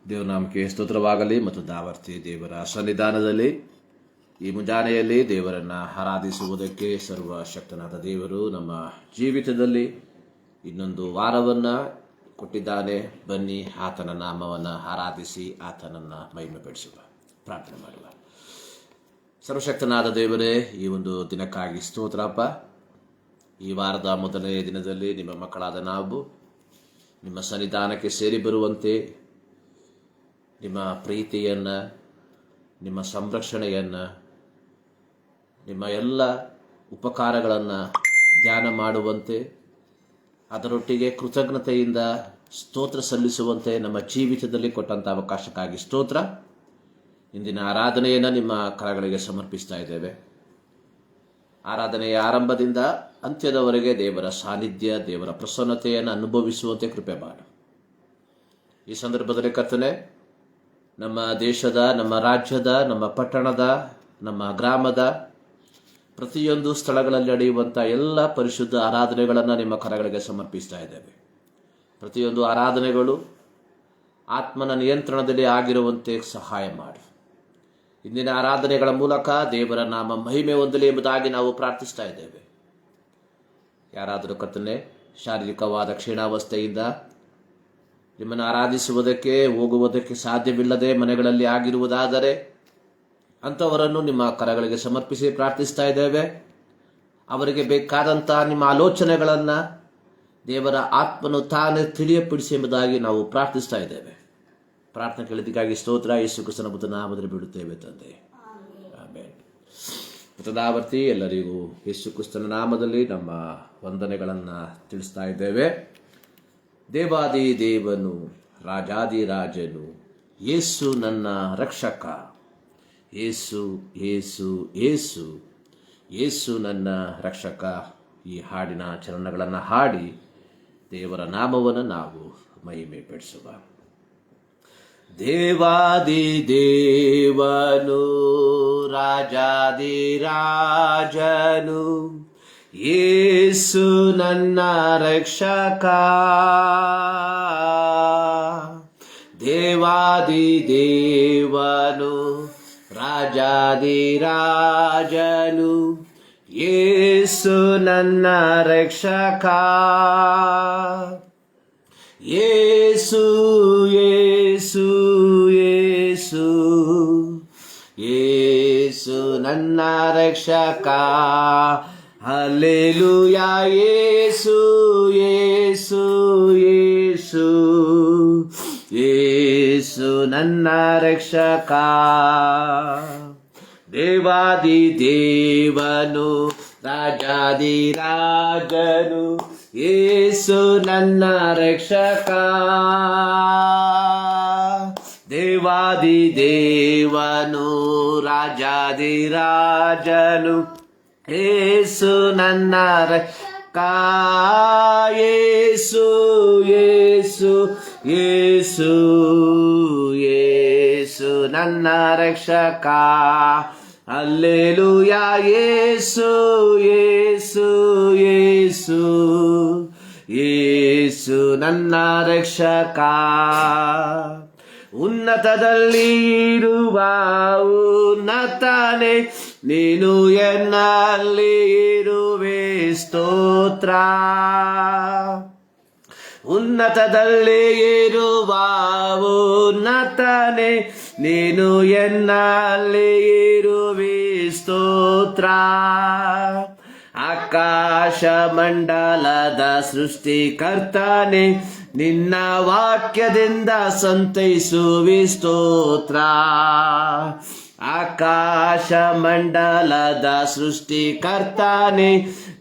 ದೇವನಾಮಕ್ಕೆ ಸ್ತೋತ್ರವಾಗಲಿ. ಮತ್ತು ದಾವರ್ತಿ ದೇವರ ಸನ್ನಿಧಾನದಲ್ಲಿ ಈ ಮುಂಜಾನೆಯಲ್ಲಿ ದೇವರನ್ನು ಆರಾಧಿಸುವುದಕ್ಕೆ ಸರ್ವಶಕ್ತನಾದ ದೇವರು ನಮ್ಮ ಜೀವಿತದಲ್ಲಿ ಇನ್ನೊಂದು ವಾರವನ್ನು ಕೊಟ್ಟಿದ್ದಾನೆ. ಬನ್ನಿ ಆತನ ನಾಮವನ್ನು ಆರಾಧಿಸಿ ಆತನನ್ನು ಮಹಿಮೆಪಡಿಸುವ, ಪ್ರಾರ್ಥನೆ ಮಾಡುವ. ಸರ್ವಶಕ್ತನಾದ ದೇವರೇ, ಈ ಒಂದು ದಿನಕ್ಕಾಗಿ ಸ್ತೋತ್ರಪ್ಪ. ಈ ವಾರದ ಮೊದಲನೇ ದಿನದಲ್ಲಿ ನಿಮ್ಮ ಮಕ್ಕಳಾದ ನಾವು ನಿಮ್ಮ ಸನ್ನಿಧಾನಕ್ಕೆ ಸೇರಿ ಬರುವಂತೆ ನಿಮ್ಮ ಪ್ರೀತಿಯನ್ನು, ನಿಮ್ಮ ಸಂರಕ್ಷಣೆಯನ್ನು, ನಿಮ್ಮ ಎಲ್ಲ ಉಪಕಾರಗಳನ್ನು ಧ್ಯಾನ ಮಾಡುವಂತೆ, ಅದರೊಟ್ಟಿಗೆ ಕೃತಜ್ಞತೆಯಿಂದ ಸ್ತೋತ್ರ ಸಲ್ಲಿಸುವಂತೆ ನಮ್ಮ ಜೀವಿತದಲ್ಲಿ ಕೊಟ್ಟಂಥ ಅವಕಾಶಕ್ಕಾಗಿ ಸ್ತೋತ್ರ. ಇಂದಿನ ಆರಾಧನೆಯನ್ನು ನಿಮ್ಮ ಕರಗಳಿಗೆ ಸಮರ್ಪಿಸ್ತಾ ಇದ್ದೇವೆ. ಆರಾಧನೆಯ ಆರಂಭದಿಂದ ಅಂತ್ಯದವರೆಗೆ ದೇವರ ಸಾನ್ನಿಧ್ಯ, ದೇವರ ಪ್ರಸನ್ನತೆಯನ್ನು ಅನುಭವಿಸುವಂತೆ ಕೃಪೆ ಮಾಡು. ಈ ಸಂದರ್ಭದಲ್ಲಿ ಕರ್ತನೆ, ನಮ್ಮ ದೇಶದ, ನಮ್ಮ ರಾಜ್ಯದ, ನಮ್ಮ ಪಟ್ಟಣದ, ನಮ್ಮ ಗ್ರಾಮದ ಪ್ರತಿಯೊಂದು ಸ್ಥಳಗಳಲ್ಲಿ ನಡೆಯುವಂಥ ಎಲ್ಲ ಪರಿಶುದ್ಧ ಆರಾಧನೆಗಳನ್ನು ನಿಮ್ಮ ಕರಗಳಿಗೆ ಸಮರ್ಪಿಸ್ತಾ ಇದ್ದೇವೆ. ಪ್ರತಿಯೊಂದು ಆರಾಧನೆಗಳು ಆತ್ಮನ ನಿಯಂತ್ರಣದಲ್ಲಿ ಆಗಿರುವಂತೆ ಸಹಾಯ ಮಾಡು. ಇಂದಿನ ಆರಾಧನೆಗಳ ಮೂಲಕ ದೇವರ ನಾಮ ಮಹಿಮೆ ಹೊಂದಲಿ ಎಂಬುದಾಗಿ ನಾವು ಪ್ರಾರ್ಥಿಸ್ತಾ ಇದ್ದೇವೆ. ಯಾರಾದರೂ ಕರ್ತನೆ ಶಾರೀರಿಕವಾದ ಕ್ಷೀಣಾವಸ್ಥೆಯಿಂದ ನಿಮ್ಮನ್ನು ಆರಾಧಿಸುವುದಕ್ಕೆ ಹೋಗುವುದಕ್ಕೆ ಸಾಧ್ಯವಿಲ್ಲದೆ ಮನೆಗಳಲ್ಲಿ ಆಗಿರುವುದಾದರೆ ಅಂಥವರನ್ನು ನಿಮ್ಮ ಕರಗಳಿಗೆ ಸಮರ್ಪಿಸಿ ಪ್ರಾರ್ಥಿಸ್ತಾ ಇದ್ದೇವೆ. ಅವರಿಗೆ ಬೇಕಾದಂಥ ನಿಮ್ಮ ಆಲೋಚನೆಗಳನ್ನು ದೇವರ ಆತ್ಮನು ತಾನೇ ತಿಳಿಯಪಡಿಸಿ ಎಂಬುದಾಗಿ ನಾವು ಪ್ರಾರ್ಥಿಸ್ತಾ ಇದ್ದೇವೆ. ಪ್ರಾರ್ಥನೆ ಕೇಳಿದ್ದಕ್ಕಾಗಿ ಸ್ತೋತ್ರ. ಯೇಸು ಕ್ರಿಸ್ತನ ಪುತ್ರ ನಾಮದಲ್ಲಿ ಬಿಡುತ್ತೇವೆ ತಂದೆ, ಆಮೆನ್. ಪುತ್ರದಾವರ್ತಿ ಎಲ್ಲರಿಗೂ ಯೇಸು ಕ್ರಿಸ್ತನ ನಾಮದಲ್ಲಿ ನಮ್ಮ ವಂದನೆಗಳನ್ನು ತಿಳಿಸ್ತಾ ಇದ್ದೇವೆ. ದೇವಾದಿ ದೇವನು, ರಾಜಾದಿ ರಾಜನು, ಯೇಸು ನನ್ನ ರಕ್ಷಕ, ಯೇಸು ಯೇಸು ಯೇಸು ಯೇಸು ನನ್ನ ರಕ್ಷಕ. ಈ ಹಾಡಿನ ಚರಣಗಳನ್ನು ಹಾಡಿ ದೇವರ ನಾಮವನ್ನು ನಾವು ಮಹಿಮೆ ಪಡಿಸುವ. ದೇವಾದಿ ದೇವನು, ರಾಜಾದಿ ರಾಜನು, ಯೇಸು ನನ್ನ ರಕ್ಷಕ. ದೇವಾದಿ ದೇವನು, ರಾಜಾದಿ ರಾಜನು, ಯೇಸು ನನ್ನ ರಕ್ಷಕ. ಯೇಸು ಯೇಸು ಯೇಸು ಯೇಸು ನನ್ನ ರಕ್ಷಕ. ಹಲ್ಲೆಲೂಯಾ. ಯೇಸು ಯೇಸು ಯೇಸು ಯೇಸು ನನ್ನ ರಕ್ಷಕ. ದೇವಾದಿ ದೇವನು, ರಾಜಾದಿ ರಾಜನು, ಯೇಸು ನನ್ನ ರಕ್ಷಕ. ದೇವಾದಿ ದೇವನು, ರಾಜಾದಿ ರಾಜನು, ಯೇಸು ನನ್ನ ರಕ್ಷಕ. ಯೇಸು ಯೇಸು ಯೇಸು ಯೇಸು ನನ್ನ ರಕ್ಷಕ. ಹಲ್ಲೆಲೂಯಾ. ಯೇಸು ಯೇಸು ಯೇಸು ಯೇಸು ನನ್ನ ರಕ್ಷಕ. ಉನ್ನತದಲ್ಲಿ ಇರುವ ಉನ್ನತನೇ, ನೀನು ಎನ್ನಲ್ಲಿ ಇರುವೆ ಸ್ತೋತ್ರ. ಉನ್ನತದಲ್ಲಿ ಇರುವ ಉನ್ನತನೇ, ನೀನು ಎನ್ನಲ್ಲಿ ಇರುವೆ ಸ್ತೋತ್ರ. ಆಕಾಶ ಮಂಡಲದ ಸೃಷ್ಟಿಕರ್ತನೇ, ನಿನ್ನ ವಾಕ್ಯದಿಂದ ಸಂತೈಸುವಿ ಸ್ತೋತ್ರ. ಆಕಾಶ ಮಂಡಲದ ಸೃಷ್ಟಿಕರ್ತನೇ,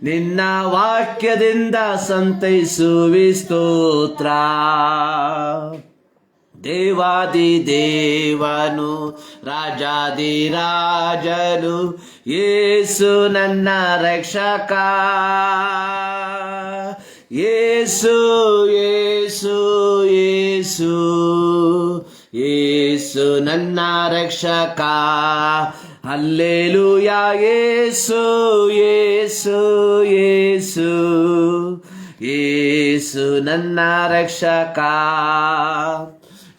ನಿನ್ನ ವಾಕ್ಯದಿಂದ ಸಂತೈಸುವಿ ಸ್ತೋತ್ರ. ದೇವಾದಿ ದೇವನು, ರಾಜಾದಿ ರಾಜನು, ಯೇಸು ನನ್ನ ರಕ್ಷಕ. ಯೇಸು ಯೇಸು ಯೇಸು ಯೇಸು ನನ್ನ ರಕ್ಷಕ. ಹಲ್ಲೆಲೂಯಾ. ಯೇಸು ಯೇಸು ಯೇಸು ಯೇಸು ನನ್ನ ರಕ್ಷಕ.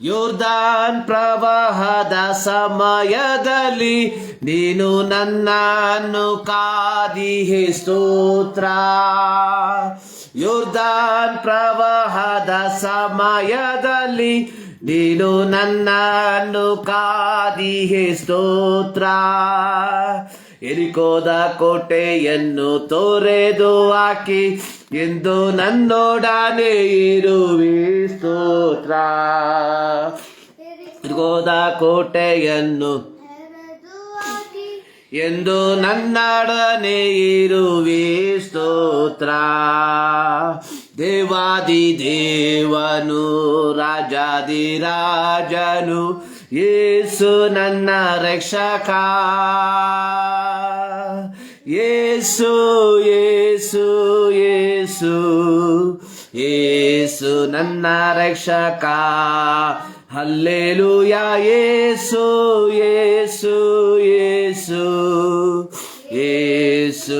ಯೋರ್ದಾನ್ ಪ್ರವಾಹದ ಸಮಯದಲ್ಲಿ ನೀನು ನನ್ನನ್ನು ಕಾದಿಹೆ ಸ್ತೋತ್ರ. ಯೋರ್ದಾನ್ ಪ್ರವಾಹದ ಸಮಯದಲ್ಲಿ ನೀನು ನನ್ನನ್ನು ಕಾದಿಹೆ ಸ್ತೋತ್ರ. ಎರಿಕೋದ ಕೋಟೆಯನ್ನು ತೊರೆದು ಹಾಕಿ ಎಂದು ನನ್ನೊಡನೆ ಇರುವೆ ಸ್ತೋತ್ರ. ಎರಿಕೋದ ಕೋಟೆಯನ್ನು ಎಂದು ನನ್ನೊಡನೆ ಇರುವೆ ಸ್ತೋತ್ರ. ದೇವಾದಿ ದೇವನು ರಾಜಾದಿ ರಾಜನು ಯೇಸು ನನ್ನ ರಕ್ಷಕ. ಯೇಸು ಯೇಸು ಯೇಸು ಯೇಸು ನನ್ನ ರಕ್ಷಕ. ಹಲ್ಲೆಲೂಯಾ. ಯೇಸು ಯೇಸು ಯೇಸು ಯೇಸು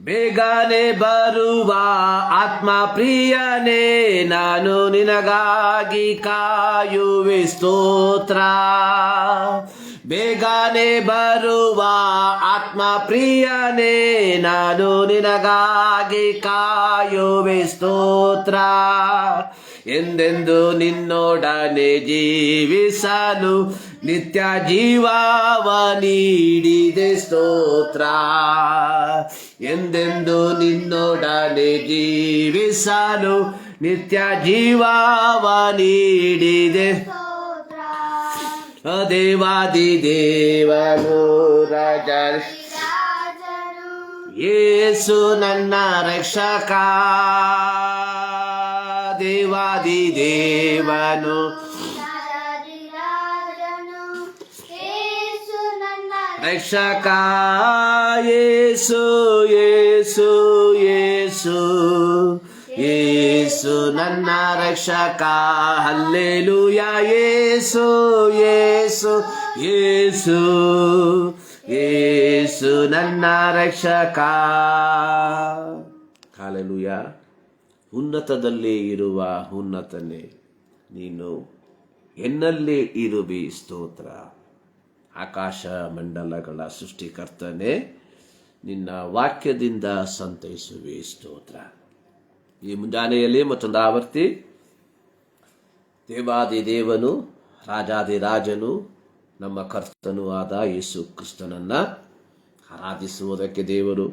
ಬೇಗನೆ ಬರುವ ಆತ್ಮ ಪ್ರಿಯನೇ, ನಾನು ನಿನಗಾಗಿ ಕಾಯುವೆ ಸ್ತೋತ್ರ. ಬೇಗನೆ ಬರುವ ಆತ್ಮ ಪ್ರಿಯನೇ, ನಾನು ನಿನಗಾಗಿ ಕಾಯುವೆ ಸ್ತೋತ್ರ. ಎಂದೆಂದು ನಿನ್ನೊಡನೆ ಜೀವಿಸಲು ನಿತ್ಯ ಜೀವವ ನೀಡಿದೆ ಸ್ತೋತ್ರ. ಎಂದೆಂದು ನಿನ್ನೊಡನೆ ಜೀವಿಸಲು ನಿತ್ಯ ಜೀವವ ನೀಡಿದೆ. ದೇವಾದಿ ದೇವನು ರಾಜ ಯೇಸು ನನ್ನ ರಕ್ಷಕ. ದೇವಾದಿ ದೇವನು ರಕ್ಷಕ. ಯೇಸು ಯೇಸು ಯೇಸು ಯೇಸು ನನ್ನ ರಕ್ಷಕ. ಹಲ್ಲೆಲೂಯಾ. ಯೇಸು ಯೇಸು ಯೇಸು ಯೇಸು ನನ್ನ ರಕ್ಷಕ. ಹಲ್ಲೆಲೂಯಾ. ಉನ್ನತದಲ್ಲಿ ಇರುವ ಉನ್ನತನೇ, ನೀನು ಎನ್ನಲ್ಲೇ ಇರುವಿ ಸ್ತೋತ್ರ. ಆಕಾಶ ಮಂಡಲಗಳ ಸೃಷ್ಟಿಕರ್ತನೆ, ನಿನ್ನ ವಾಕ್ಯದಿಂದ ಸಂತೈಸುವೆ ಸ್ತೋತ್ರ. ಈ ಮುಂಜಾನೆಯಲ್ಲಿ ಮತ್ತೊಂದು ಆವರ್ತಿ ದೇವಾದಿ ದೇವನು ರಾಜಾದಿ ರಾಜನು ನಮ್ಮ ಕರ್ತನೂ ಆದ ಯೇಸು ಕ್ರಿಸ್ತನನ್ನ ಆರಾಧಿಸುವುದಕ್ಕೆ ದೇವರು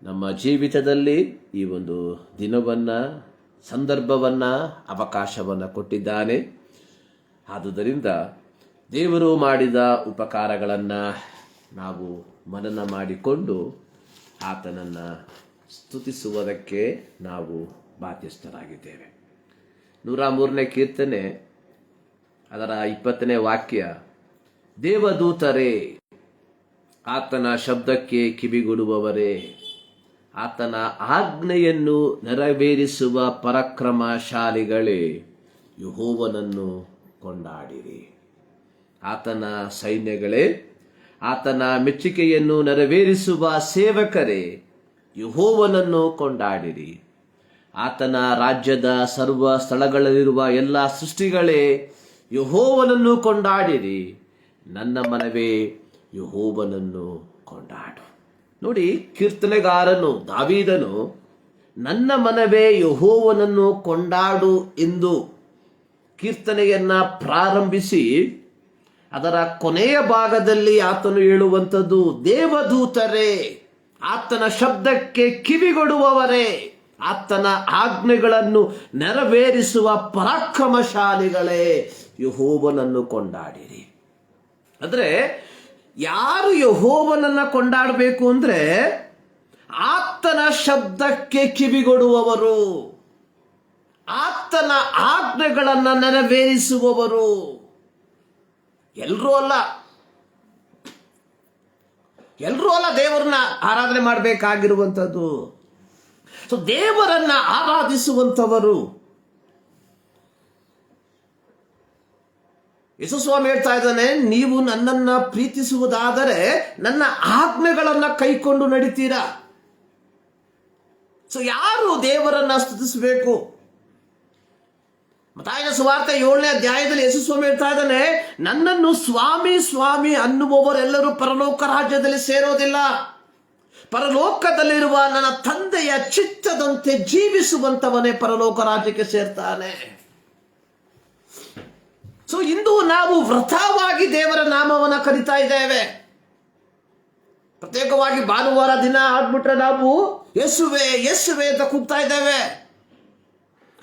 ನಮ್ಮ ಜೀವಿತದಲ್ಲಿ ಈ ಒಂದು ದಿನವನ್ನು, ಸಂದರ್ಭವನ್ನು, ಅವಕಾಶವನ್ನು ಕೊಟ್ಟಿದ್ದಾನೆ. ಆದುದರಿಂದ ದೇವರು ಮಾಡಿದ ಉಪಕಾರಗಳನ್ನು ನಾವು ಮನನ ಮಾಡಿಕೊಂಡು ಆತನನ್ನು ಸ್ತುತಿಸುವುದಕ್ಕೆ ನಾವು ಬಾಧ್ಯಸ್ಥರಾಗಿದ್ದೇವೆ. 103ನೇ ಕೀರ್ತನೆ ಅದರ 20ನೇ ವಾಕ್ಯ, ದೇವದೂತರೇ, ಆತನ ಶಬ್ದಕ್ಕೆ ಕಿವಿಗೊಡುವವರೇ, ಆತನ ಆಜ್ಞೆಯನ್ನು ನೆರವೇರಿಸುವ ಪರಾಕ್ರಮಶಾಲಿಗಳೇ, ಯೆಹೋವನನ್ನು ಕೊಂಡಾಡಿರಿ. ಆತನ ಸೈನ್ಯಗಳೇ, ಆತನ ಮೆಚ್ಚುಗೆಯನ್ನು ನೆರವೇರಿಸುವ ಸೇವಕರೇ, ಯೆಹೋವನನ್ನು ಕೊಂಡಾಡಿರಿ. ಆತನ ರಾಜ್ಯದ ಸರ್ವ ಸ್ಥಳಗಳಲ್ಲಿರುವ ಎಲ್ಲ ಸೃಷ್ಟಿಗಳೇ, ಯೆಹೋವನನ್ನು ಕೊಂಡಾಡಿರಿ. ನನ್ನ ಮನವೇ, ಯೆಹೋವನನ್ನು ಕೊಂಡಾಡು. ನೋಡಿ, ಕೀರ್ತನೆಗಾರನು ದಾವೀದನು ನನ್ನ ಮನವೇ ಯೆಹೋವನನ್ನು ಕೊಂಡಾಡು ಎಂದು ಕೀರ್ತನೆಯನ್ನ ಪ್ರಾರಂಭಿಸಿ ಅದರ ಕೊನೆಯ ಭಾಗದಲ್ಲಿ ಆತನು ಹೇಳುವಂಥದ್ದು, ದೇವದೂತರೇ, ಆತನ ಶಬ್ದಕ್ಕೆ ಕಿವಿಗೊಡುವವರೇ, ಆತನ ಆಜ್ಞೆಗಳನ್ನು ನೆರವೇರಿಸುವ ಪರಾಕ್ರಮಶಾಲಿಗಳೇ, ಯೆಹೋವನನ್ನು ಕೊಂಡಾಡಿರಿ. ಅಂದ್ರೆ ಯಾರು ಯೆಹೋವನನ್ನ ಕೊಂಡಾಡಬೇಕು ಅಂದ್ರೆ ಆತನ ಶಬ್ದಕ್ಕೆ ಕಿವಿಗೊಡುವವರು, ಆತನ ಆಜ್ಞೆಗಳನ್ನ ನೆರವೇರಿಸುವವರು. ಎಲ್ಲರೂ ಅಲ್ಲ ದೇವರನ್ನ ಆರಾಧನೆ ಮಾಡಬೇಕಾಗಿರುವಂಥದ್ದು. ಸೊ ದೇವರನ್ನ ಆರಾಧಿಸುವಂಥವರು. ಯೇಸು ಸ್ವಾಮಿ ಹೇಳ್ತಾ ಇದ್ದಾನೆ, ನೀವು ನನ್ನನ್ನ ಪ್ರೀತಿಸುವುದಾದರೆ ನನ್ನ ಆಜ್ಞೆಗಳನ್ನ ಕೈಕೊಂಡು ನಡಿತೀರಾ. ಸೊ ಯಾರು ದೇವರನ್ನ ಸ್ತುತಿಸಬೇಕು? ಮತ್ತಾಯನ ಸುವಾರ್ತೆ 7ನೇ ಅಧ್ಯಾಯದಲ್ಲಿ ಯೇಸು ಸ್ವಾಮಿ ಹೇಳ್ತಾ ಇದ್ದಾನೆ, ನನ್ನನ್ನು ಸ್ವಾಮಿ ಸ್ವಾಮಿ ಅನ್ನುವವರೆಲ್ಲರೂ ಪರಲೋಕ ರಾಜ್ಯದಲ್ಲಿ ಸೇರೋದಿಲ್ಲ, ಪರಲೋಕದಲ್ಲಿರುವ ನನ್ನ ತಂದೆಯ ಚಿತ್ತದಂತೆ ಜೀವಿಸುವಂತವನೇ ಪರಲೋಕ ರಾಜ್ಯಕ್ಕೆ ಸೇರ್ತಾನೆ. ಸೊ ಇಂದು ನಾವು ವ್ರತವಾಗಿ ದೇವರ ನಾಮವನ್ನು ಕರೀತಾ ಇದ್ದೇವೆ. ಪ್ರತ್ಯೇಕವಾಗಿ ಭಾನುವಾರ ದಿನ ಆಗ್ಬಿಟ್ರೆ ನಾವು ಯೇಸುವೆ ಯೇಸುವೆ ಅಂತ ಕೂಗ್ತಾ ಇದ್ದೇವೆ.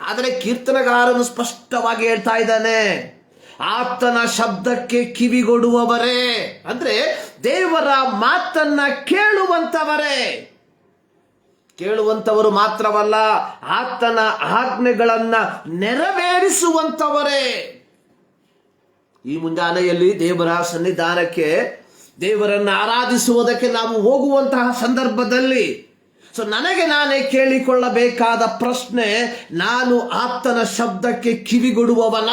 ಆದರೆ ಕೀರ್ತನಗಾರನು ಸ್ಪಷ್ಟವಾಗಿ ಹೇಳ್ತಾ ಇದ್ದಾನೆ, ಆತನ ಶಬ್ದಕ್ಕೆ ಕಿವಿಗೊಡುವವರೇ, ಅಂದ್ರೆ ದೇವರ ಮಾತನ್ನ ಕೇಳುವಂತವರು ಮಾತ್ರವಲ್ಲ, ಆತನ ಆಜ್ಞೆಗಳನ್ನ ನೆರವೇರಿಸುವಂತವರೇ. ಈ ಮುಂಜಾನೆಯಲ್ಲಿ ದೇವರ ಸನ್ನಿಧಾನಕ್ಕೆ, ದೇವರನ್ನು ಆರಾಧಿಸುವುದಕ್ಕೆ ನಾವು ಹೋಗುವಂತಹ ಸಂದರ್ಭದಲ್ಲಿ ನನಗೆ ನಾನೇ ಕೇಳಿಕೊಳ್ಳಬೇಕಾದ ಪ್ರಶ್ನೆ, ನಾನು ಆತನ ಶಬ್ದಕ್ಕೆ ಕಿವಿಗೊಡುವವನ?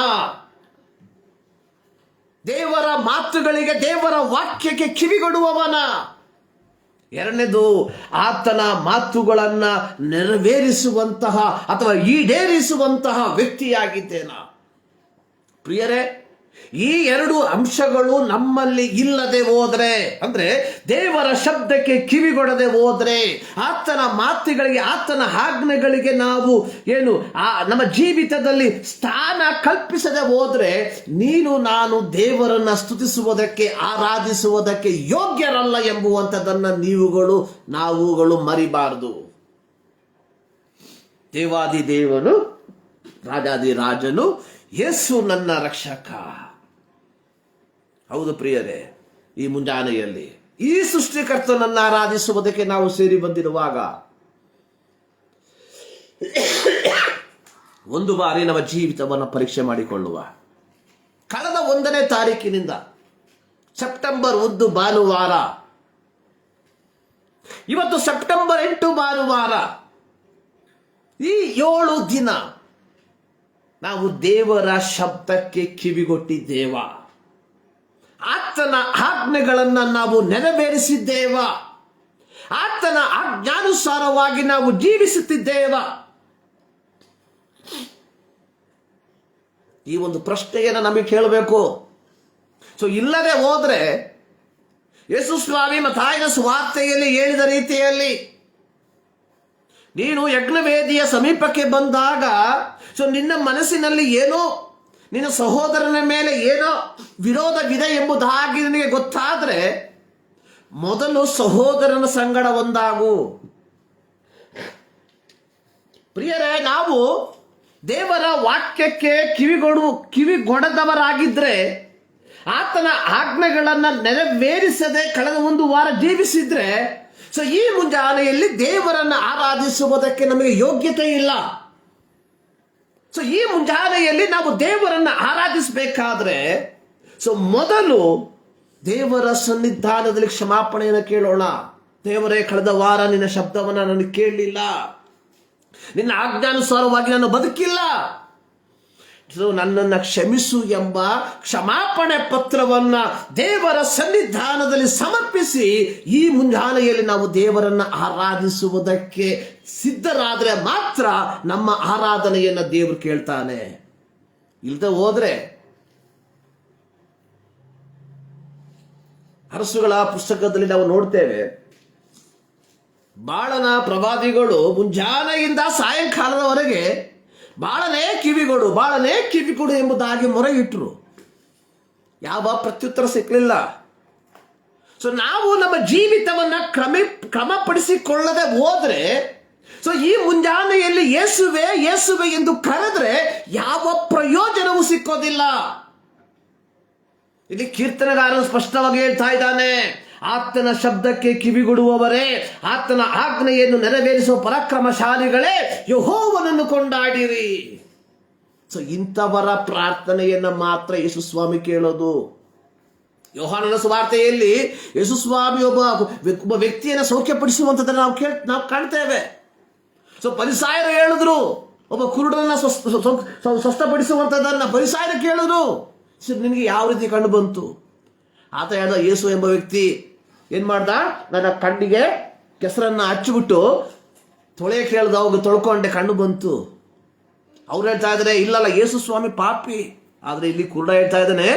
ದೇವರ ಮಾತುಗಳಿಗೆ, ದೇವರ ವಾಕ್ಯಕ್ಕೆ ಕಿವಿಗೊಡುವವನ? ಎರಡನೇದು, ಆತನ ಮಾತುಗಳನ್ನ ನೆರವೇರಿಸುವಂತಹ ಅಥವಾ ಈಡೇರಿಸುವಂತಹ ವ್ಯಕ್ತಿಯಾಗಿದ್ದೇನಾ? ಪ್ರಿಯರೇ, ಈ ಎರಡು ಅಂಶಗಳು ನಮ್ಮಲ್ಲಿ ಇಲ್ಲದೆ ಹೋದ್ರೆ, ಅಂದ್ರೆ ದೇವರ ಶಬ್ದಕ್ಕೆ ಕಿವಿಗೊಡದೆ ಹೋದ್ರೆ, ಆತನ ಮಾತುಗಳಿಗೆ, ಆತನ ಆಜ್ಞೆಗಳಿಗೆ ನಾವು ನಮ್ಮ ಜೀವಿತದಲ್ಲಿ ಸ್ಥಾನ ಕಲ್ಪಿಸದೆ ಹೋದ್ರೆ, ನೀನು ನಾನು ದೇವರನ್ನ ಸ್ತುತಿಸುವುದಕ್ಕೆ, ಆರಾಧಿಸುವುದಕ್ಕೆ ಯೋಗ್ಯರಲ್ಲ ಎಂಬುವಂಥದ್ದನ್ನ ನಾವುಗಳು ಮರಿಬಾರದು. ದೇವಾದಿ ದೇವನು, ರಾಜಾದಿ ರಾಜನು, ಯೇಸು ನನ್ನ ರಕ್ಷಕ. ಹೌದು ಪ್ರಿಯರೇ, ಈ ಮುಂಜಾನೆಯಲ್ಲಿ ಈ ಸೃಷ್ಟಿಕರ್ತನನ್ನು ಆರಾಧಿಸುವುದಕ್ಕೆ ನಾವು ಸೇರಿ ಬಂದಿರುವಾಗ ಒಂದು ಬಾರಿ ನಮ್ಮ ಜೀವಿತವನ್ನು ಪರೀಕ್ಷೆ ಮಾಡಿಕೊಳ್ಳುವ. ಕಳೆದ 1ನೇ ತಾರೀಕಿನಿಂದ ಸೆಪ್ಟೆಂಬರ್ 1 ಭಾನುವಾರ, ಇವತ್ತು ಸೆಪ್ಟೆಂಬರ್ 8 ಭಾನುವಾರ, ಈ 7 ದಿನ ನಾವು ದೇವರ ಶಬ್ದಕ್ಕೆ ಕಿವಿಗೊಟ್ಟಿದ್ದೇವ, ಆತನ ಆಜ್ಞೆಗಳನ್ನು ನಾವು ನೆರವೇರಿಸಿದ್ದೇವ, ಆತನ ಆಜ್ಞಾನುಸಾರವಾಗಿ ನಾವು ಜೀವಿಸುತ್ತಿದ್ದೇವ. ಈ ಒಂದು ಪ್ರಶ್ನೆಯನ್ನು ನಮಗೆ ಕೇಳಬೇಕು. ಇಲ್ಲದೆ ಹೋದ್ರೆ, ಯೇಸು ಸ್ವಾಮಿ ಮತ್ತಾಯನ ಸುವಾರ್ತೆಯಲ್ಲಿ ಹೇಳಿದ ರೀತಿಯಲ್ಲಿ, ನೀನು ಯಜ್ಞವೇದಿಯ ಸಮೀಪಕ್ಕೆ ಬಂದಾಗ ನಿನ್ನ ಮನಸ್ಸಿನಲ್ಲಿ ಏನೋ, ನಿನ್ನ ಸಹೋದರನ ಮೇಲೆ ಏನೋ ವಿರೋಧವಿದೆ ಎಂಬುದಾಗಿ ನಿನಗೆ ಗೊತ್ತಾದ್ರೆ, ಮೊದಲು ಸಹೋದರನ ಸಂಗಡ ಒಂದಾಗು. ಪ್ರಿಯರೇ, ನಾವು ದೇವರ ವಾಕ್ಯಕ್ಕೆ ಕಿವಿಗೊಡದವರಾಗಿದ್ರೆ, ಆತನ ಆಜ್ಞೆಗಳನ್ನ ನೆರವೇರಿಸದೆ ಕಳೆದ 1 ವಾರ ಜೀವಿಸಿದ್ರೆ, ಈ ಮುಂಜಾನೆಯಲ್ಲಿ ದೇವರನ್ನ ಆರಾಧಿಸುವುದಕ್ಕೆ ನಮಗೆ ಯೋಗ್ಯತೆ ಇಲ್ಲ. ಈ ಮುಂಜಾನೆಯಲ್ಲಿ ನಾವು ದೇವರನ್ನ ಆರಾಧಿಸಬೇಕಾದ್ರೆ ಮೊದಲು ದೇವರ ಸನ್ನಿಧಾನದಲ್ಲಿ ಕ್ಷಮಾಪಣೆಯನ್ನು ಕೇಳೋಣ. ದೇವರೇ, ಕಳೆದ ವಾರ ನಿನ್ನ ಶಬ್ದವನ್ನ ನಾನು ಕೇಳಲಿಲ್ಲ, ನಿನ್ನ ಆಜ್ಞಾನುಸಾರವಾಗಿ ನಾನು ಬದುಕಿಲ್ಲ, ನನ್ನನ್ನು ಕ್ಷಮಿಸು ಎಂಬ ಕ್ಷಮಾಪಣೆ ಪತ್ರವನ್ನ ದೇವರ ಸನ್ನಿಧಾನದಲ್ಲಿ ಸಮರ್ಪಿಸಿ ಈ ಮುಂಜಾನೆಯಲ್ಲಿ ನಾವು ದೇವರನ್ನ ಆರಾಧಿಸುವುದಕ್ಕೆ ಸಿದ್ಧರಾದ್ರೆ ಮಾತ್ರ ನಮ್ಮ ಆರಾಧನೆಯನ್ನ ದೇವರು ಕೇಳ್ತಾನೆ. ಇಲ್ಲದೆ ಹೋದ್ರೆ, ಅರಸುಗಳ ಪುಸ್ತಕದಲ್ಲಿ ನಾವು ನೋಡ್ತೇವೆ, ಬಾಳನ ಪ್ರವಾದಿಗಳು ಮುಂಜಾನೆಯಿಂದ ಸಾಯಂಕಾಲದವರೆಗೆ ಬಾಳನೇ ಕಿವಿಗೊಡು ಎಂಬುದಾಗಿ ಮೊರೆ ಇಟ್ಟರು. ಯಾವ ಪ್ರತ್ಯುತ್ತರ ಸಿಕ್ಕಲಿಲ್ಲ. ನಾವು ನಮ್ಮ ಜೀವಿತವನ್ನ ಕ್ರಮಪಡಿಸಿಕೊಳ್ಳದೆ ಹೋದ್ರೆ, ಈ ಮುಂಜಾನೆಯಲ್ಲಿ ಯೇಸುವೆ ಯೇಸುವೆ ಎಂದು ಕರೆದ್ರೆ ಯಾವ ಪ್ರಯೋಜನವೂ ಸಿಕ್ಕೋದಿಲ್ಲ. ಇಲ್ಲಿ ಕೀರ್ತನಗಾರನು ಸ್ಪಷ್ಟವಾಗಿ ಹೇಳ್ತಾ ಇದ್ದಾನೆ, ಆತನ ಶಬ್ದಕ್ಕೆ ಕಿವಿಗೊಡುವವರೇ, ಆತನ ಆಜ್ಞೆಯನ್ನು ನೆರವೇರಿಸುವ ಪರಾಕ್ರಮಶಾಲಿಗಳೇ, ಯೆಹೋವನನ್ನು ಕೊಂಡಾಡಿರಿ. ಇಂಥವರ ಪ್ರಾರ್ಥನೆಯನ್ನ ಮಾತ್ರ ಯೇಸು ಸ್ವಾಮಿ ಕೇಳೋದು. ಯೋಹಾನನ ಸುವಾರ್ತೆಯಲ್ಲಿ ಯೇಸು ಸ್ವಾಮಿ ಒಬ್ಬ ವ್ಯಕ್ತಿಯನ್ನು ಸೌಖ್ಯಪಡಿಸುವಂಥದ್ದನ್ನು ನಾವು ಕಾಣ್ತೇವೆ. ಫರಿಸಾಯರು ಹೇಳಿದ್ರು, ಒಬ್ಬ ಕುರುಡನನ್ನ ಸ್ವಸ್ಥಪಡಿಸುವಂಥದ್ದನ್ನ ಫರಿಸಾಯರು ಕೇಳಿದ್ರು. ನಿನಗೆ ಯಾವ ರೀತಿ ಕಂಡು ಬಂತು? ಆತ ಹೇಳ್ದ, ಯೇಸು ಎಂಬ ವ್ಯಕ್ತಿ ಏನ್ ಮಾಡ್ದ, ನನ್ನ ಕಣ್ಣಿಗೆ ಕೆಸರನ್ನ ಹಚ್ಚಿಬಿಟ್ಟು ತೊಳೆಯಕ್ಕೆ ಹೇಳ್ದ, ಹೋಗಿ ತೊಳ್ಕೊಂಡೆ, ಕಣ್ಣು ಬಂತು. ಅವ್ರು ಹೇಳ್ತಾ ಇದ್ದಾರೆ ಇಲ್ಲಲ್ಲ ಯೇಸು ಸ್ವಾಮಿ ಪಾಪಿ, ಆದ್ರೆ ಇಲ್ಲಿ ಕುರುಡ ಹೇಳ್ತಾ ಇದ್ದಾನೆ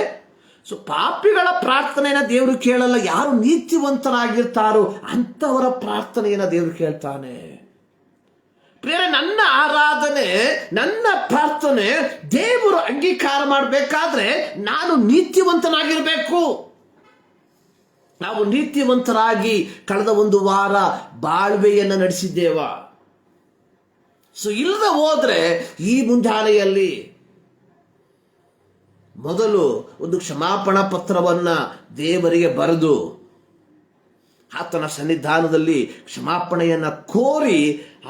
ಸೊ ಪಾಪಿಗಳ ಪ್ರಾರ್ಥನೆಯನ್ನ ದೇವರು ಕೇಳಲ್ಲ, ಯಾರು ನೀತಿವಂತರಾಗಿರ್ತಾರೋ ಅಂಥವರ ಪ್ರಾರ್ಥನೆಯನ್ನ ದೇವರು ಕೇಳ್ತಾನೆ. ಪ್ರಿಯರೇ, ನನ್ನ ಆರಾಧನೆ, ನನ್ನ ಪ್ರಾರ್ಥನೆ ದೇವರು ಅಂಗೀಕಾರ ಮಾಡಬೇಕಾದ್ರೆ ನಾನು ನೀತಿವಂತನಾಗಿರ್ಬೇಕು. ನಾವು ನೀತಿವಂತರಾಗಿ ಕಳೆದ ಒಂದು ವಾರ ಬಾಳ್ವೆಯನ್ನು ನಡೆಸಿದ್ದೇವ. ಸೊ ಇಲ್ಲದೆ ಹೋದ್ರೆ ಈ ಮುಂಜಾನೆಯಲ್ಲಿ ಮೊದಲು ಒಂದು ಕ್ಷಮಾಪಣಾ ಪತ್ರವನ್ನ ದೇವರಿಗೆ ಬರೆದು ಆತನ ಸನ್ನಿಧಾನದಲ್ಲಿ ಕ್ಷಮಾಪಣೆಯನ್ನ ಕೋರಿ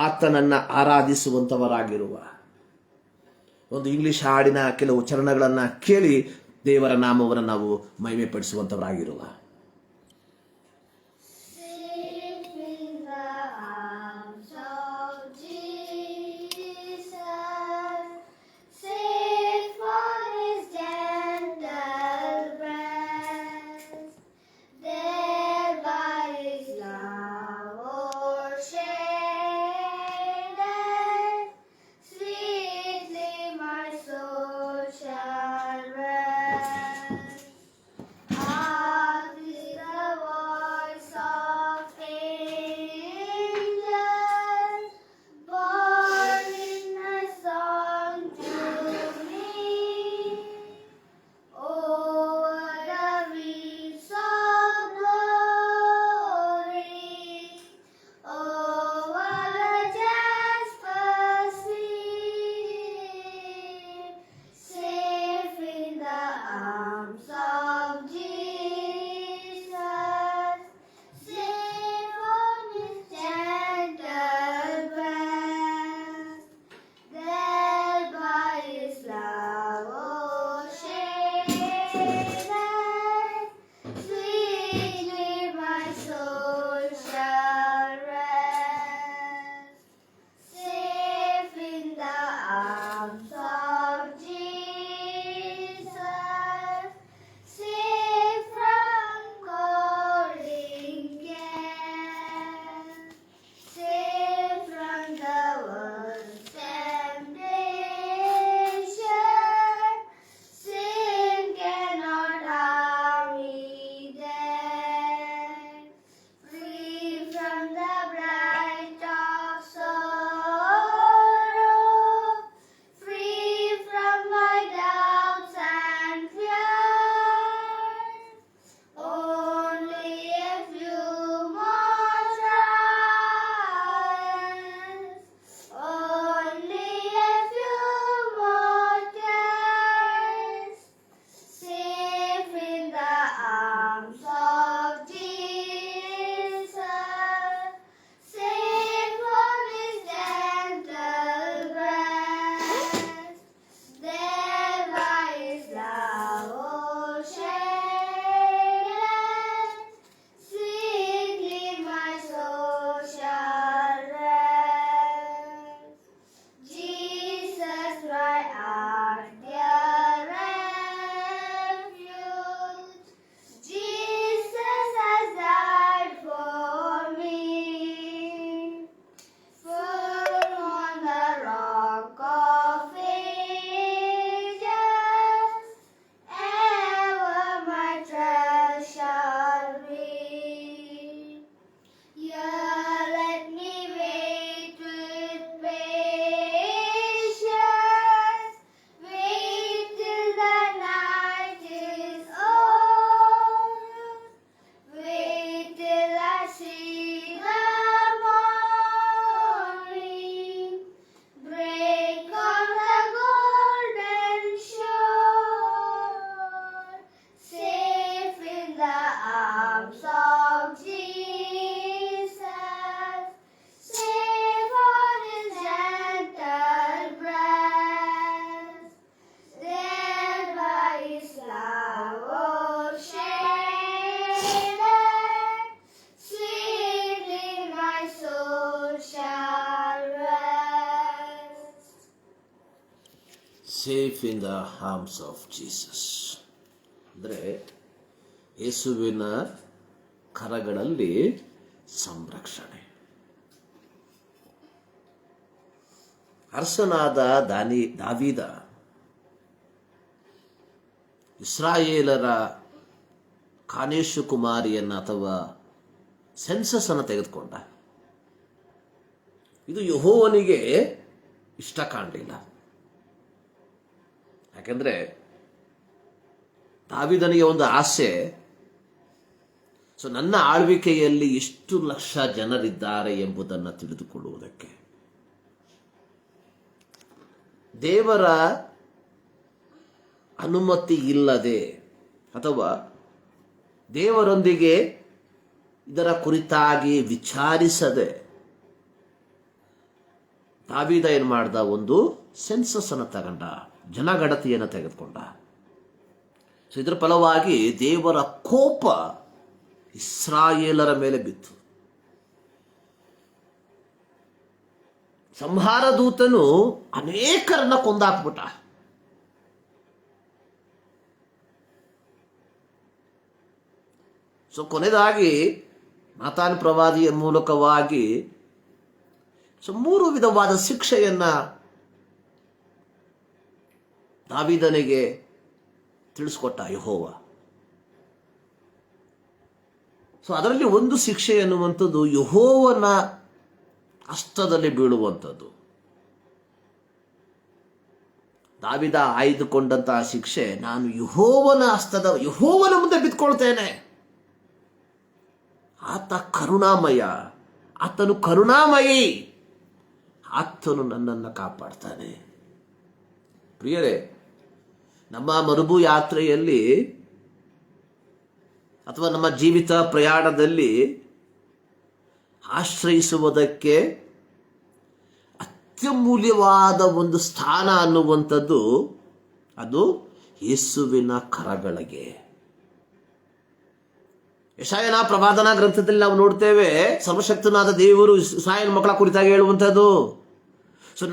ಆತನನ್ನ ಆರಾಧಿಸುವಂತವರಾಗಿರುವ, ಒಂದು ಇಂಗ್ಲಿಷ್ ಹಾಡಿನ ಕೆಲವು ಚರಣಗಳನ್ನ ಕೇಳಿ ದೇವರ ನಾಮವನ್ನು ನಾವು ಮಹಿಮೆ ಪಡಿಸುವಂತವರಾಗಿರುವ. Safe in the arms of Jesus ಅಂದರೆ ಯೇಸುವಿನ ಕರಗಳಲ್ಲಿ ಸಂರಕ್ಷಣೆ. ಅರಸನಾದ ದಾವೀದ ಇಸ್ರಾಯೇಲರ ಕಾನೇಶು ಕುಮಾರಿಯನ್ನು ಅಥವಾ ಸೆನ್ಸಸ್ ಅನ್ನು ತೆಗೆದುಕೊಂಡ. ಇದು ಯೆಹೋವನಿಗೆ ಇಷ್ಟ ಕಾಣಲಿಲ್ಲ. ಯಾಕೆಂದ್ರೆ ದಾವೀದನಿಗೆ ಒಂದು ಆಸೆ, ನನ್ನ ಆಳ್ವಿಕೆಯಲ್ಲಿ ಎಷ್ಟು ಲಕ್ಷ ಜನರಿದ್ದಾರೆ ಎಂಬುದನ್ನು ತಿಳಿದುಕೊಳ್ಳುವುದಕ್ಕೆ. ದೇವರ ಅನುಮತಿ ಇಲ್ಲದೆ ಅಥವಾ ದೇವರೊಂದಿಗೆ ಇದರ ಕುರಿತಾಗಿ ವಿಚಾರಿಸದೆ ದಾವೀದ ಏನು ಮಾಡ್ದ? ಒಂದು ಸೆನ್ಸಸ್ ಅನ್ನು ತಗೊಂಡ, ಜನಗಣತಿಯನ್ನು ತೆಗೆದುಕೊಂಡ. ಇದರ ಫಲವಾಗಿ ದೇವರ ಕೋಪ ಇಸ್ರಾಯೇಲರ ಮೇಲೆ ಬಿತ್ತು. ಸಂಹಾರ ದೂತನು ಅನೇಕರನ್ನ ಕೊಂದಾಕ್ಬಿಟ್ಟ. ಕೊನೆಯದಾಗಿ ನಾತಾನ್ ಪ್ರವಾದಿಯ ಮೂಲಕವಾಗಿ 3 ವಿಧವಾದ ಶಿಕ್ಷೆಯನ್ನ ದಾವೀದನಿಗೆ ತಿಳಿಸ್ಕೊಟ್ಟ ಯೆಹೋವ. ಅದರಲ್ಲಿ ಒಂದು ಶಿಕ್ಷೆ ಎನ್ನುವಂಥದ್ದು ಯೆಹೋವನ ಹಸ್ತದಲ್ಲಿ ಬೀಳುವಂಥದ್ದು. ದಾವೀದ ಆಯ್ದುಕೊಂಡಂತಹ ಶಿಕ್ಷೆ, ನಾನು ಯೆಹೋವನ ಮುಂದೆ ಬಿದ್ದುಕೊಳ್ತೇನೆ. ಆತ ಕರುಣಾಮಯ, ಆತನು ಕರುಣಾಮಯಿ, ಆತನು ನನ್ನನ್ನು ಕಾಪಾಡ್ತಾನೆ. ಪ್ರಿಯರೇ, ನಮ್ಮ ಮರುಭೂ ಯಾತ್ರೆಯಲ್ಲಿ ಅಥವಾ ನಮ್ಮ ಜೀವಿತ ಪ್ರಯಾಣದಲ್ಲಿ ಆಶ್ರಯಿಸುವುದಕ್ಕೆ ಅತ್ಯಮೂಲ್ಯವಾದ ಒಂದು ಸ್ಥಾನ ಅನ್ನುವಂಥದ್ದು ಅದು ಯೇಸುವಿನ ಕರಗಳಿಗೆ. ಯೆಶಾಯನ ಪ್ರವಾದನಾ ಗ್ರಂಥದಲ್ಲಿ ನಾವು ನೋಡ್ತೇವೆ, ಸರ್ವಶಕ್ತನಾದ ದೇವರು ಇಸ್ರಾಯೇಲ್ ಮಕ್ಕಳ ಕುರಿತಾಗಿ ಹೇಳುವಂಥದ್ದು,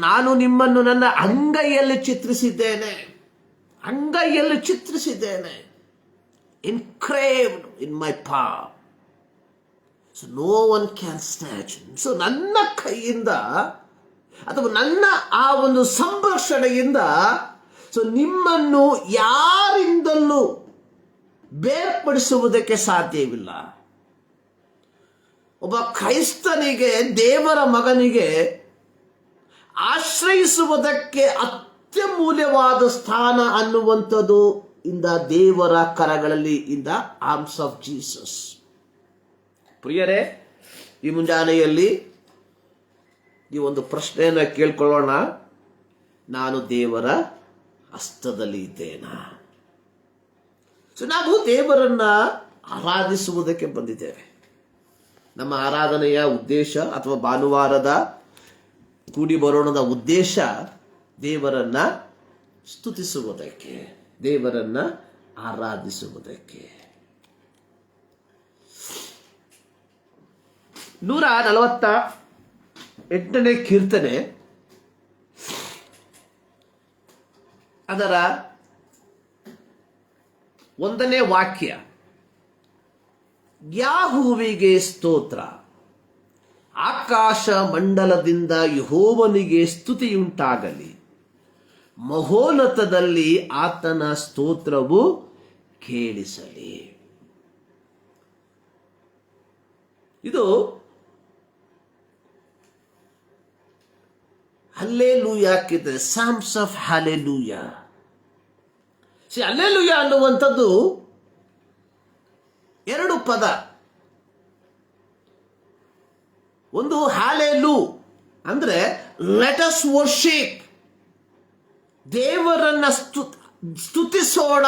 ನಾನು ನಿಮ್ಮನ್ನು ನನ್ನ ಅಂಗೈಯಲ್ಲಿ ಚಿತ್ರಿಸಿದ್ದೇನೆ, engraved in my palm, so no one can snatch. ನನ್ನ ಕೈಯಿಂದ ಅಥವಾ ನನ್ನ ಆ ಒಂದು ಸಂರಕ್ಷಣೆಯಿಂದ ನಿಮ್ಮನ್ನು ಯಾರಿಂದಲೂ ಬೇರ್ಪಡಿಸುವುದಕ್ಕೆ ಸಾಧ್ಯವಿಲ್ಲ. ಒಬ್ಬ ಕ್ರೈಸ್ತನಿಗೆ, ದೇವರ ಮಗನಿಗೆ ಆಶ್ರಯಿಸುವುದಕ್ಕೆ ಅತ್ಯಮೂಲ್ಯವಾದ ಸ್ಥಾನ ಅನ್ನುವಂಥದ್ದು ದೇವರ ಕರಗಳಲ್ಲಿ in the arms of Jesus. ಪ್ರಿಯರೇ, ಈ ಮುಂಜಾನೆಯಲ್ಲಿ ಈ ಒಂದು ಪ್ರಶ್ನೆಯನ್ನು ಕೇಳ್ಕೊಳ್ಳೋಣ. ನಾನು ದೇವರ ಹಸ್ತದಲ್ಲಿ ಇದ್ದೇನಾ? ನಾವು ದೇವರನ್ನ ಆರಾಧಿಸುವುದಕ್ಕೆ ಬಂದಿದ್ದೇವೆ. ನಮ್ಮ ಆರಾಧನೆಯ ಉದ್ದೇಶ ಅಥವಾ ಭಾನುವಾರದ ಕೂಡಿ ಬರೋಣದ ಉದ್ದೇಶ ದೇವರನ್ನ ಸ್ತುತಿಸುವುದಕ್ಕೆ, ದೇವರನ್ನ ಆರಾಧಿಸುವುದಕ್ಕೆ. 148ನೇ ಕೀರ್ತನೆ ಅದರ 1ನೇ ವಾಕ್ಯ, ಯಾಹುವಿಗೆ ಸ್ತೋತ್ರ, ಆಕಾಶ ಮಂಡಲದಿಂದ ಯೆಹೋವನಿಗೆ ಸ್ತುತಿಯುಂಟಾಗಲಿ, ಮಹೋನ್ನತದಲ್ಲಿ ಆತನ ಸ್ತೋತ್ರವು ಕೇಳಿಸಲಿ. ಇದು ಹಲ್ಲೆಲೂಯಾಕ್ಕಿದೆ, ಸಾಮ್ಸ್ ಆಫ್ ಹಲ್ಲೆಲೂಯಾ. ಹಲ್ಲೆಲೂಯಾ ಅನ್ನುವಂಥದ್ದು 2 ಪದ. ಒಂದು ಹಲ್ಲೆಲೂ ಅಂದ್ರೆ ಲೆಟ್ ಅಸ್ ವರ್ಷಿಪ್, ದೇವರನ್ನ ಸ್ತುತಿಸೋಣ,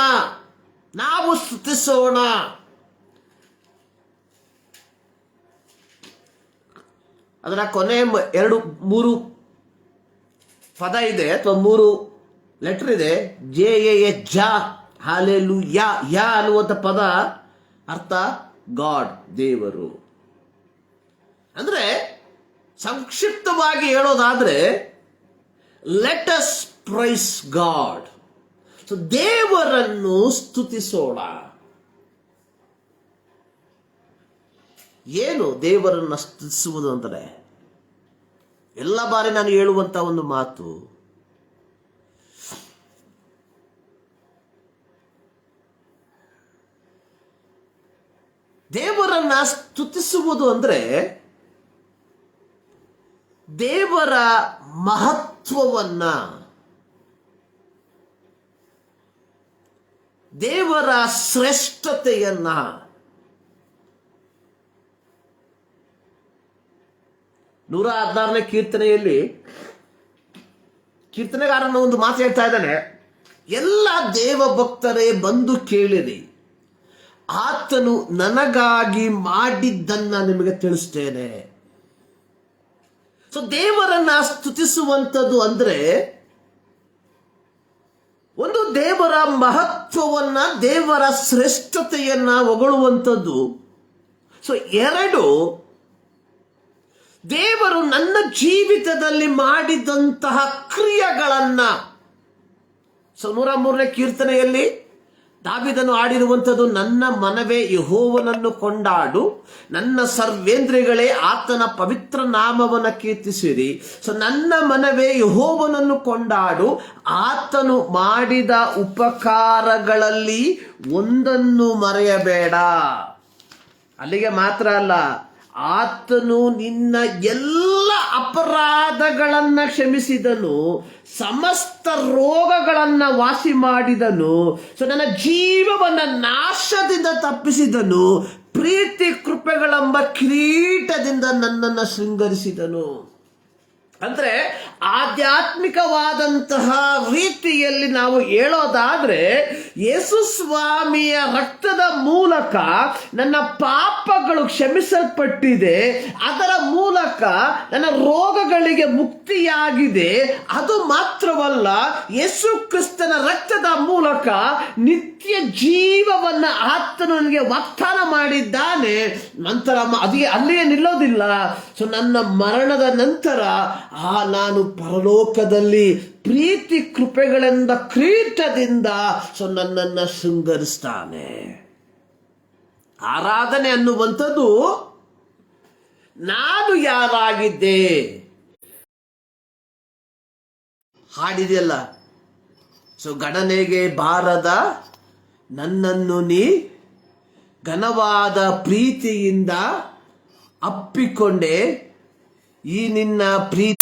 ನಾವು ಸ್ತುತಿಸೋಣ. ಅದರ ಕೊನೆ 3 ಪದ ಇದೆ ಅಥವಾ 3 ಲೆಟರ್ ಇದೆ. JAH, hallelujah. ಯಾ ಅನ್ನುವಂಥ ಪದ ಅರ್ಥ ಗಾಡ್, ದೇವರು. ಅಂದ್ರೆ ಸಂಕ್ಷಿಪ್ತವಾಗಿ ಹೇಳೋದಾದ್ರೆ ಲೆಟ್ ಅಸ್ ಪ್ರೈಸ್ ಗಾಡ್. ದೇವರನ್ನು ಸ್ತುತಿಸೋಣ. ಏನು ದೇವರನ್ನು ಸ್ತುತಿಸುವುದು ಅಂದರೆ ಎಲ್ಲ ಬಾರಿ ನಾನು ಹೇಳುವಂತ ಒಂದು ಮಾತು, ದೇವರನ್ನ ಸ್ತುತಿಸುವುದು ಅಂದ್ರೆ ದೇವರ ಮಹತ್ವವನ್ನ, ದೇವರ ಶ್ರೇಷ್ಠತೆಯನ್ನ, 116ನೇ ಕೀರ್ತನೆಯಲ್ಲಿ ಕೀರ್ತನೆಗಾರನ ಒಂದು ಮಾತು ಹೇಳ್ತಾ ಇದ್ದಾನೆ, ಎಲ್ಲ ದೇವ ಭಕ್ತರೇ ಬಂದು ಕೇಳಿರಿ, ಆತನು ನನಗಾಗಿ ಮಾಡಿದ್ದನ್ನ ನಿಮಗೆ ತಿಳಿಸ್ತೇನೆ. ಸೊ ದೇವರನ್ನ ಸ್ತುತಿಸುವಂಥದ್ದು ಅಂದ್ರೆ ಒಂದು ದೇವರ ಮಹತ್ವವನ್ನ, ದೇವರ ಶ್ರೇಷ್ಠತೆಯನ್ನ ಹೊಗಳುವಂಥದ್ದು. ಸೊ 2, ದೇವರು ನನ್ನ ಜೀವಿತದಲ್ಲಿ ಮಾಡಿದಂತಹ ಕ್ರಿಯೆಗಳನ್ನ. ಸೊ 103ನೇ ಕೀರ್ತನೆಯಲ್ಲಿ ದಾವೀದನು ಆಡಿರುವಂಥದ್ದು, ನನ್ನ ಮನವೇ ಯೆಹೋವನನ್ನು ಕೊಂಡಾಡು, ನನ್ನ ಸರ್ವೇಂದ್ರಿಯಗಳೇ ಆತನ ಪವಿತ್ರ ನಾಮವನ್ನು ಕೀರ್ತಿಸಿರಿ. ಸೊ ನನ್ನ ಮನವೇ ಯೆಹೋವನನ್ನು ಕೊಂಡಾಡು, ಆತನು ಮಾಡಿದ ಉಪಕಾರಗಳಲ್ಲಿ ಒಂದನ್ನು ಮರೆಯಬೇಡ. ಅಲ್ಲಿಗೆ ಮಾತ್ರ ಅಲ್ಲ, ಆತನು ನಿನ್ನ ಎಲ್ಲ ಅಪರಾಧಗಳನ್ನ ಕ್ಷಮಿಸಿದನು, ಸಮಸ್ತ ರೋಗಗಳನ್ನ ವಾಸಿ ಮಾಡಿದನು. ಸೊ ನನ್ನ ಜೀವವನ್ನ ನಾಶದಿಂದ ತಪ್ಪಿಸಿದನು, ಪ್ರೀತಿ ಕೃಪೆಗಳೆಂಬ ಕಿರೀಟದಿಂದ ನನ್ನನ್ನು ಶೃಂಗರಿಸಿದನು. ಅಂದ್ರೆ ಆಧ್ಯಾತ್ಮಿಕವಾದಂತಹ ರೀತಿಯಲ್ಲಿ ನಾವು ಹೇಳೋದಾದ್ರೆ, ಯೇಸು ಸ್ವಾಮಿಯ ರಕ್ತದ ಮೂಲಕ ನನ್ನ ಪಾಪಗಳು ಕ್ಷಮಿಸಲ್ಪಟ್ಟಿದೆ, ಅದರ ಮೂಲಕ ನನ್ನ ರೋಗಗಳಿಗೆ ಮುಕ್ತಿಯಾಗಿದೆ. ಅದು ಮಾತ್ರವಲ್ಲ, ಯೇಸು ಕ್ರಿಸ್ತನ ರಕ್ತದ ಮೂಲಕ ನಿತ್ಯ ಜೀವವನ್ನ ಆತನು ನನಗೆ ವಾಗ್ದಾನ ಮಾಡಿದ್ದಾನೆ. ನಂತರ ಅಲ್ಲಿಯೇ ನಿಲ್ಲೋದಿಲ್ಲ. ಸೊ ನನ್ನ ಮರಣದ ನಂತರ ನಾನು ಪರಲೋಕದಲ್ಲಿ ಪ್ರೀತಿ ಕೃಪೆಗಳೆಂದ ಕಿರೀಟದಿಂದ ಸೊ ನನ್ನನ್ನು ಶೃಂಗರಿಸ್ತಾನೆ. ಆರಾಧನೆ ಅನ್ನುವಂಥದ್ದು ನಾನು ಯಾರಾಗಿದ್ದೆ ಹಾಡಿದೆಯಲ್ಲ. ಸೊ ಗಣನೆಗೆ ಬಾರದ ನನ್ನನ್ನು ನೀ ಘನವಾದ ಪ್ರೀತಿಯಿಂದ ಅಪ್ಪಿಕೊಂಡೆ, ಈ ನಿನ್ನ ಪ್ರೀತಿ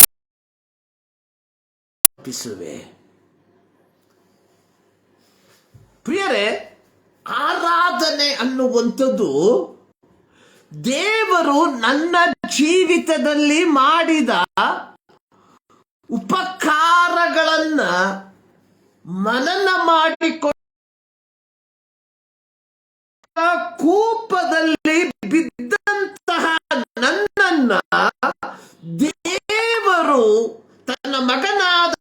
ಪ್ರಿಯರೇ, ಆರಾಧನೆ ಅನ್ನುವಂಥದ್ದು ದೇವರು ನನ್ನ ಜೀವಿತದಲ್ಲಿ ಮಾಡಿದ ಉಪಕಾರಗಳನ್ನ ಮನನ ಮಾಡಿಕೊಂಡು ಕೂಪದಲ್ಲಿ ಬಿದ್ದಂತಹ ನನ್ನನ್ನ ದೇವರು ತನ್ನ ಮಗನಾದ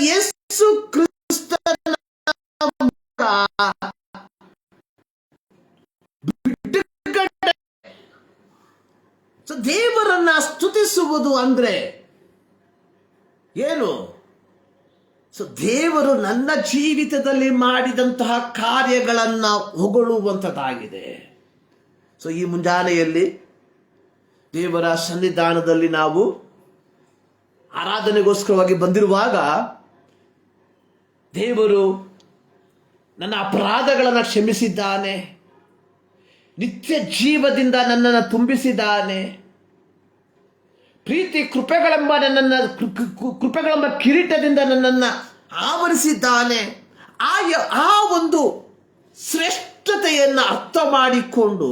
ಯೇಸು ಕ್ರಿಸ್ತನ ಬಿಡುಗಡೆ. ದೇವರನ್ನ ಸ್ತುತಿಸುವುದು ಅಂದ್ರೆ ಏನು? ಸೊ ದೇವರು ನನ್ನ ಜೀವಿತದಲ್ಲಿ ಮಾಡಿದಂತಹ ಕಾರ್ಯಗಳನ್ನ ಹೊಗಳುವಂಥದ್ದಾಗಿದೆ. ಸೊ ಈ ಮುಂಜಾನೆಯಲ್ಲಿ ದೇವರ ಸನ್ನಿಧಾನದಲ್ಲಿ ನಾವು ಆರಾಧನೆಗೋಸ್ಕರವಾಗಿ ಬಂದಿರುವಾಗ, ದೇವರು ನನ್ನ ಅಪರಾಧಗಳನ್ನು ಕ್ಷಮಿಸಿದ್ದಾನೆ, ನಿತ್ಯ ಜೀವದಿಂದ ನನ್ನನ್ನು ತುಂಬಿಸಿದ್ದಾನೆ, ಪ್ರೀತಿ ಕೃಪೆಗಳೆಂಬ ಕೃಪೆಗಳೆಂಬ ಕಿರೀಟದಿಂದ ನನ್ನನ್ನು ಆವರಿಸಿದ್ದಾನೆ. ಆ ಒಂದು ಶ್ರೇಷ್ಠತೆಯನ್ನು ಅರ್ಥ ಮಾಡಿಕೊಂಡು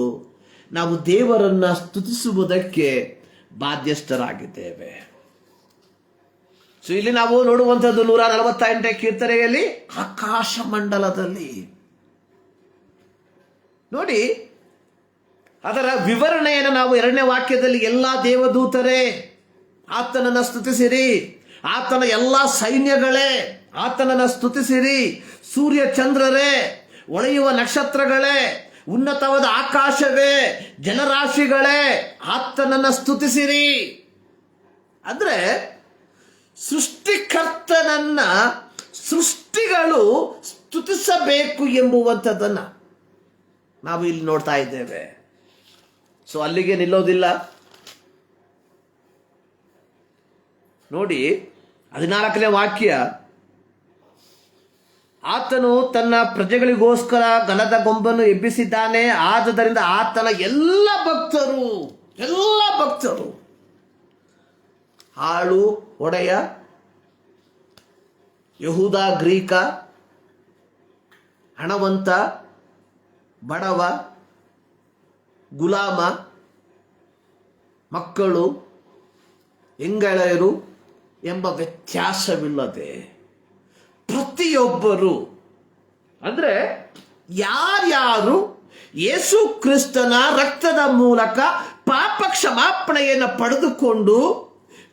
ನಾವು ದೇವರನ್ನ ಸ್ತುತಿಸುವುದಕ್ಕೆ ಬಾಧ್ಯಸ್ಥರಾಗಿದ್ದೇವೆ. ಸೊ ಇಲ್ಲಿ ನಾವು ನೋಡುವಂಥದ್ದು 148ನೇ ಕೀರ್ತನೆಯಲ್ಲಿ ಆಕಾಶ ಮಂಡಲದಲ್ಲಿ ನೋಡಿ, ಅದರ ವಿವರಣೆಯನ್ನು ನಾವು 2ನೇ ವಾಕ್ಯದಲ್ಲಿ, ಎಲ್ಲಾ ದೇವದೂತರೇ ಆತನನ್ನ ಸ್ತುತಿಸಿರಿ, ಆತನ ಎಲ್ಲಾ ಸೈನ್ಯಗಳೇ ಆತನನ್ನ ಸ್ತುತಿಸಿರಿ, ಸೂರ್ಯ ಚಂದ್ರರೇ, ಹೊಳೆಯುವ ನಕ್ಷತ್ರಗಳೇ, ಉನ್ನತವಾದ ಆಕಾಶವೇ, ಜಲರಾಶಿಗಳೇ ಆತನನ್ನ ಸ್ತುತಿಸಿರಿ. ಅಂದ್ರೆ ಸೃಷ್ಟಿಕರ್ತನನ್ನ ಸೃಷ್ಟಿಗಳು ಸ್ತುತಿಸಬೇಕು ಎಂಬುವಂಥದ್ದನ್ನ ನಾವು ಇಲ್ಲಿ ನೋಡ್ತಾ ಇದ್ದೇವೆ. ಸೊ ಅಲ್ಲಿಗೆ ನಿಲ್ಲೋದಿಲ್ಲ. ನೋಡಿ 14ನೇ ವಾಕ್ಯ, ಆತನು ತನ್ನ ಪ್ರಜೆಗಳಿಗೋಸ್ಕರ ಗಲದ ಗೊಂಬನ್ನು ಎಬ್ಬಿಸಿದ್ದಾನೆ, ಆದುದರಿಂದ ಆತನ ಎಲ್ಲ ಭಕ್ತರು ಆಳು ಒಡೆಯ, ಯಹೂದ ಗ್ರೀಕ, ಹಣವಂತ ಬಡವ, ಗುಲಾಮ, ಮಕ್ಕಳು, ಹೆಂಗಳೆಯರು ಎಂಬ ವ್ಯತ್ಯಾಸವಿಲ್ಲದೆ ಪ್ರತಿಯೊಬ್ಬರು, ಅಂದ್ರೆ ಯಾರ್ಯಾರು ಯೇಸು ಕ್ರಿಸ್ತನ ರಕ್ತದ ಮೂಲಕ ಪಾಪ ಕ್ಷಮಾಪಣೆಯನ್ನು ಪಡೆದುಕೊಂಡು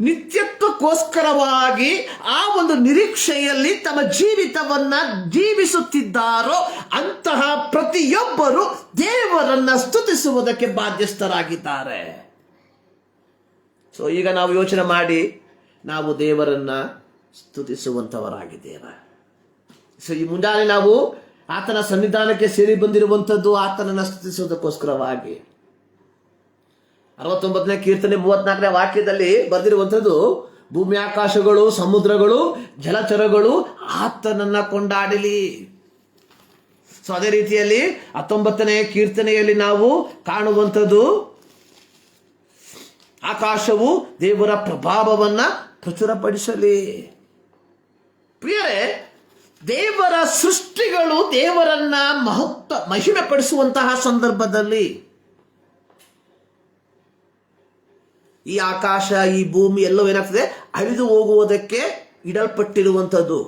ನಿತ್ಯಕ್ಕೋಸ್ಕರವಾಗಿ ಆ ಒಂದು ನಿರೀಕ್ಷೆಯಲ್ಲಿ ತಮ್ಮ ಜೀವಿತವನ್ನ ಜೀವಿಸುತ್ತಿದ್ದಾರೋ ಅಂತಹ ಪ್ರತಿಯೊಬ್ಬರು ದೇವರನ್ನ ಸ್ತುತಿಸುವುದಕ್ಕೆ ಬಾಧ್ಯಸ್ಥರಾಗಿದ್ದಾರೆ. ಸೊ ಈಗ ನಾವು ಯೋಚನೆ ಮಾಡಿ, ನಾವು ದೇವರನ್ನ ಸ್ತುತಿಸುವಂತವರಾಗಿದ್ದೇವೆ. ಸೊ ಈ ಮುಂಜಾನೆ ನಾವು ಆತನ ಸನ್ನಿಧಾನಕ್ಕೆ ಸೇರಿ ಬಂದಿರುವಂಥದ್ದು ಆತನನ್ನ ಸ್ತುತಿಸುವುದಕ್ಕೋಸ್ಕರವಾಗಿ. 69ನೇ ಕೀರ್ತನೆ 34ನೇ ವಾಕ್ಯದಲ್ಲಿ ಬರೆದಿರುವಂಥದ್ದು, ಭೂಮಿ ಆಕಾಶಗಳು, ಸಮುದ್ರಗಳು, ಜಲಚರಗಳು ಆತನನ್ನ ಕೊಂಡಾಡಲಿ. ಸೊ ಅದೇ ರೀತಿಯಲ್ಲಿ 19ನೇ ಕೀರ್ತನೆಯಲ್ಲಿ ನಾವು ಕಾಣುವಂಥದ್ದು, ಆಕಾಶವು ದೇವರ ಪ್ರಭಾವವನ್ನ ಪ್ರಚುರಪಡಿಸಲಿ. ಪ್ರಿಯರೇ, ದೇವರ ಸೃಷ್ಟಿಗಳು ದೇವರನ್ನ ಮಹಿಮೆ ಪಡಿಸುವಂತಹ ಸಂದರ್ಭದಲ್ಲಿ ಈ ಆಕಾಶ, ಈ ಭೂಮಿ ಎಲ್ಲವೂ ಏನಾಗ್ತದೆ, ಅಳಿದು ಹೋಗುವುದಕ್ಕೆ ಇಡಲ್ಪಟ್ಟಿರುವಂಥದ್ದು.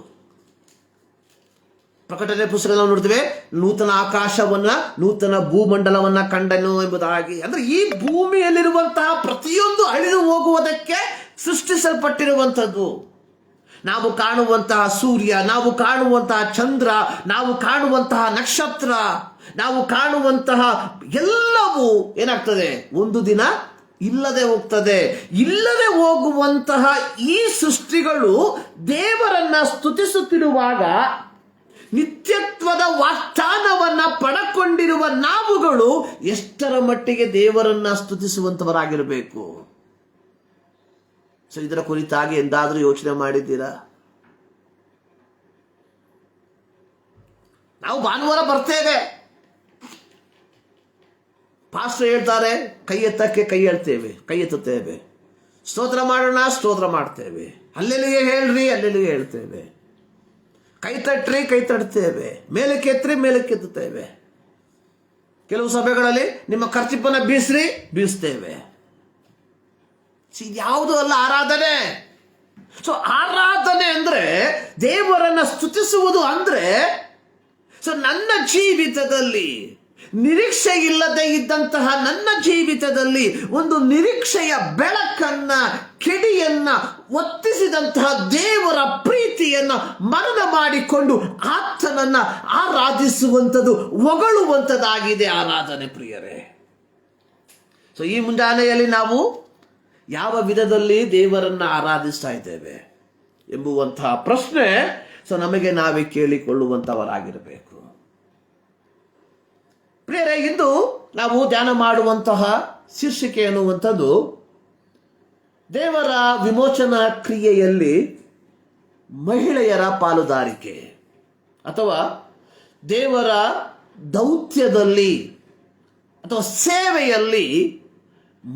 ಪ್ರಕಟಣೆ ಪುಸ್ತಕ ನಾವು ನೋಡ್ತೇವೆ, ನೂತನ ಆಕಾಶವನ್ನ, ನೂತನ ಭೂಮಂಡಲವನ್ನ ಕಂಡನು ಎಂಬುದಾಗಿ. ಅಂದ್ರೆ ಈ ಭೂಮಿಯಲ್ಲಿರುವಂತಹ ಪ್ರತಿಯೊಂದು ಅಳಿದು ಹೋಗುವುದಕ್ಕೆ ಸೃಷ್ಟಿಸಲ್ಪಟ್ಟಿರುವಂಥದ್ದು. ನಾವು ಕಾಣುವಂತಹ ಸೂರ್ಯ, ನಾವು ಕಾಣುವಂತಹ ಚಂದ್ರ, ನಾವು ಕಾಣುವಂತಹ ನಕ್ಷತ್ರ, ನಾವು ಕಾಣುವಂತಹ ಎಲ್ಲವೂ ಏನಾಗ್ತದೆ, ಒಂದು ದಿನ ಇಲ್ಲದೆ ಹೋಗ್ತದೆ. ಇಲ್ಲದೆ ಹೋಗುವಂತಹ ಈ ಸೃಷ್ಟಿಗಳು ದೇವರನ್ನ ಸ್ತುತಿಸುತ್ತಿರುವಾಗ ನಿತ್ಯತ್ವದ ವಾಗ್ದಾನವನ್ನ ಪಡಕೊಂಡಿರುವ ನಾವುಗಳು ಎಷ್ಟರ ಮಟ್ಟಿಗೆ ದೇವರನ್ನ ಸ್ತುತಿಸುವಂತವರಾಗಿರಬೇಕು. ಸೊ ಇದರ ಕುರಿತಾಗಿ ಎಂದಾದರೂ ಯೋಚನೆ ಮಾಡಿದ್ದೀರಾ? ನಾವು ಭಾನುವಾರ ಬರ್ತೇವೆ, ಪಾಸ್ಟರ್ ಹೇಳ್ತಾರೆ, ಕೈ ಎತ್ತಕ್ಕೆ ಕೈ ಎತ್ತುತ್ತೇವೆ, ಸ್ತೋತ್ರ ಮಾಡೋಣ, ಸ್ತೋತ್ರ ಮಾಡ್ತೇವೆ, ಅಲ್ಲೆಲ್ಲಿಗೆ ಹೇಳ್ರಿ, ಅಲ್ಲೆಲ್ಲಿಗೆ ಹೇಳ್ತೇವೆ, ಕೈ ತಟ್ರಿ, ಕೈ ತಟ್ತೇವೆ, ಮೇಲಕ್ಕೆ ಎತ್ತರಿ, ಮೇಲಕ್ಕೆ ಎತ್ತುತ್ತೇವೆ. ಕೆಲವು ಸಭೆಗಳಲ್ಲಿ ನಿಮ್ಮ ಖರ್ಚಿಪ್ಪನ್ನ ಬೀಸ್ತೇವೆ. ಯಾವುದು ಅಲ್ಲ ಆರಾಧನೆ. ಸೊ ಆರಾಧನೆ ಅಂದ್ರೆ ದೇವರನ್ನ ಸ್ತುತಿಸುವುದು ಅಂದ್ರೆ, ಸೊ ನನ್ನ ಜೀವಿತದಲ್ಲಿ ನಿರೀಕ್ಷೆ ಇಲ್ಲದೆ ಇದ್ದಂತಹ ನನ್ನ ಜೀವಿತದಲ್ಲಿ ಒಂದು ನಿರೀಕ್ಷೆಯ ಬೆಳಕನ್ನ, ಕಿಡಿಯನ್ನ ಒತ್ತಿಸಿದಂತಹ ದೇವರ ಪ್ರೀತಿಯನ್ನ ಮನನ ಮಾಡಿಕೊಂಡು ಆತನನ್ನ ಆರಾಧಿಸುವಂಥದ್ದು, ಹೊಗಳುವಂಥದ್ದಾಗಿದೆ ಆರಾಧನೆ. ಪ್ರಿಯರೇ, ಸೊ ಈ ಮುಂಜಾನೆಯಲ್ಲಿ ನಾವು ಯಾವ ವಿಧದಲ್ಲಿ ದೇವರನ್ನ ಆರಾಧಿಸ್ತಾ ಇದ್ದೇವೆ ಎಂಬುವಂತಹ ಪ್ರಶ್ನೆ ಸೊ ನಮಗೆ ನಾವೇ ಕೇಳಿಕೊಳ್ಳುವಂತವರಾಗಿರಬೇಕು. ಪ್ರಿಯರೇ, ಇಂದು ನಾವು ಧ್ಯಾನ ಮಾಡುವಂತಹ ಶೀರ್ಷಿಕೆ ಎನ್ನುವಂಥದ್ದು ದೇವರ ವಿಮೋಚನಾ ಕ್ರಿಯೆಯಲ್ಲಿ ಮಹಿಳೆಯರ ಪಾಲುದಾರಿಕೆ, ಅಥವಾ ದೇವರ ದೌತ್ಯದಲ್ಲಿ ಅಥವಾ ಸೇವೆಯಲ್ಲಿ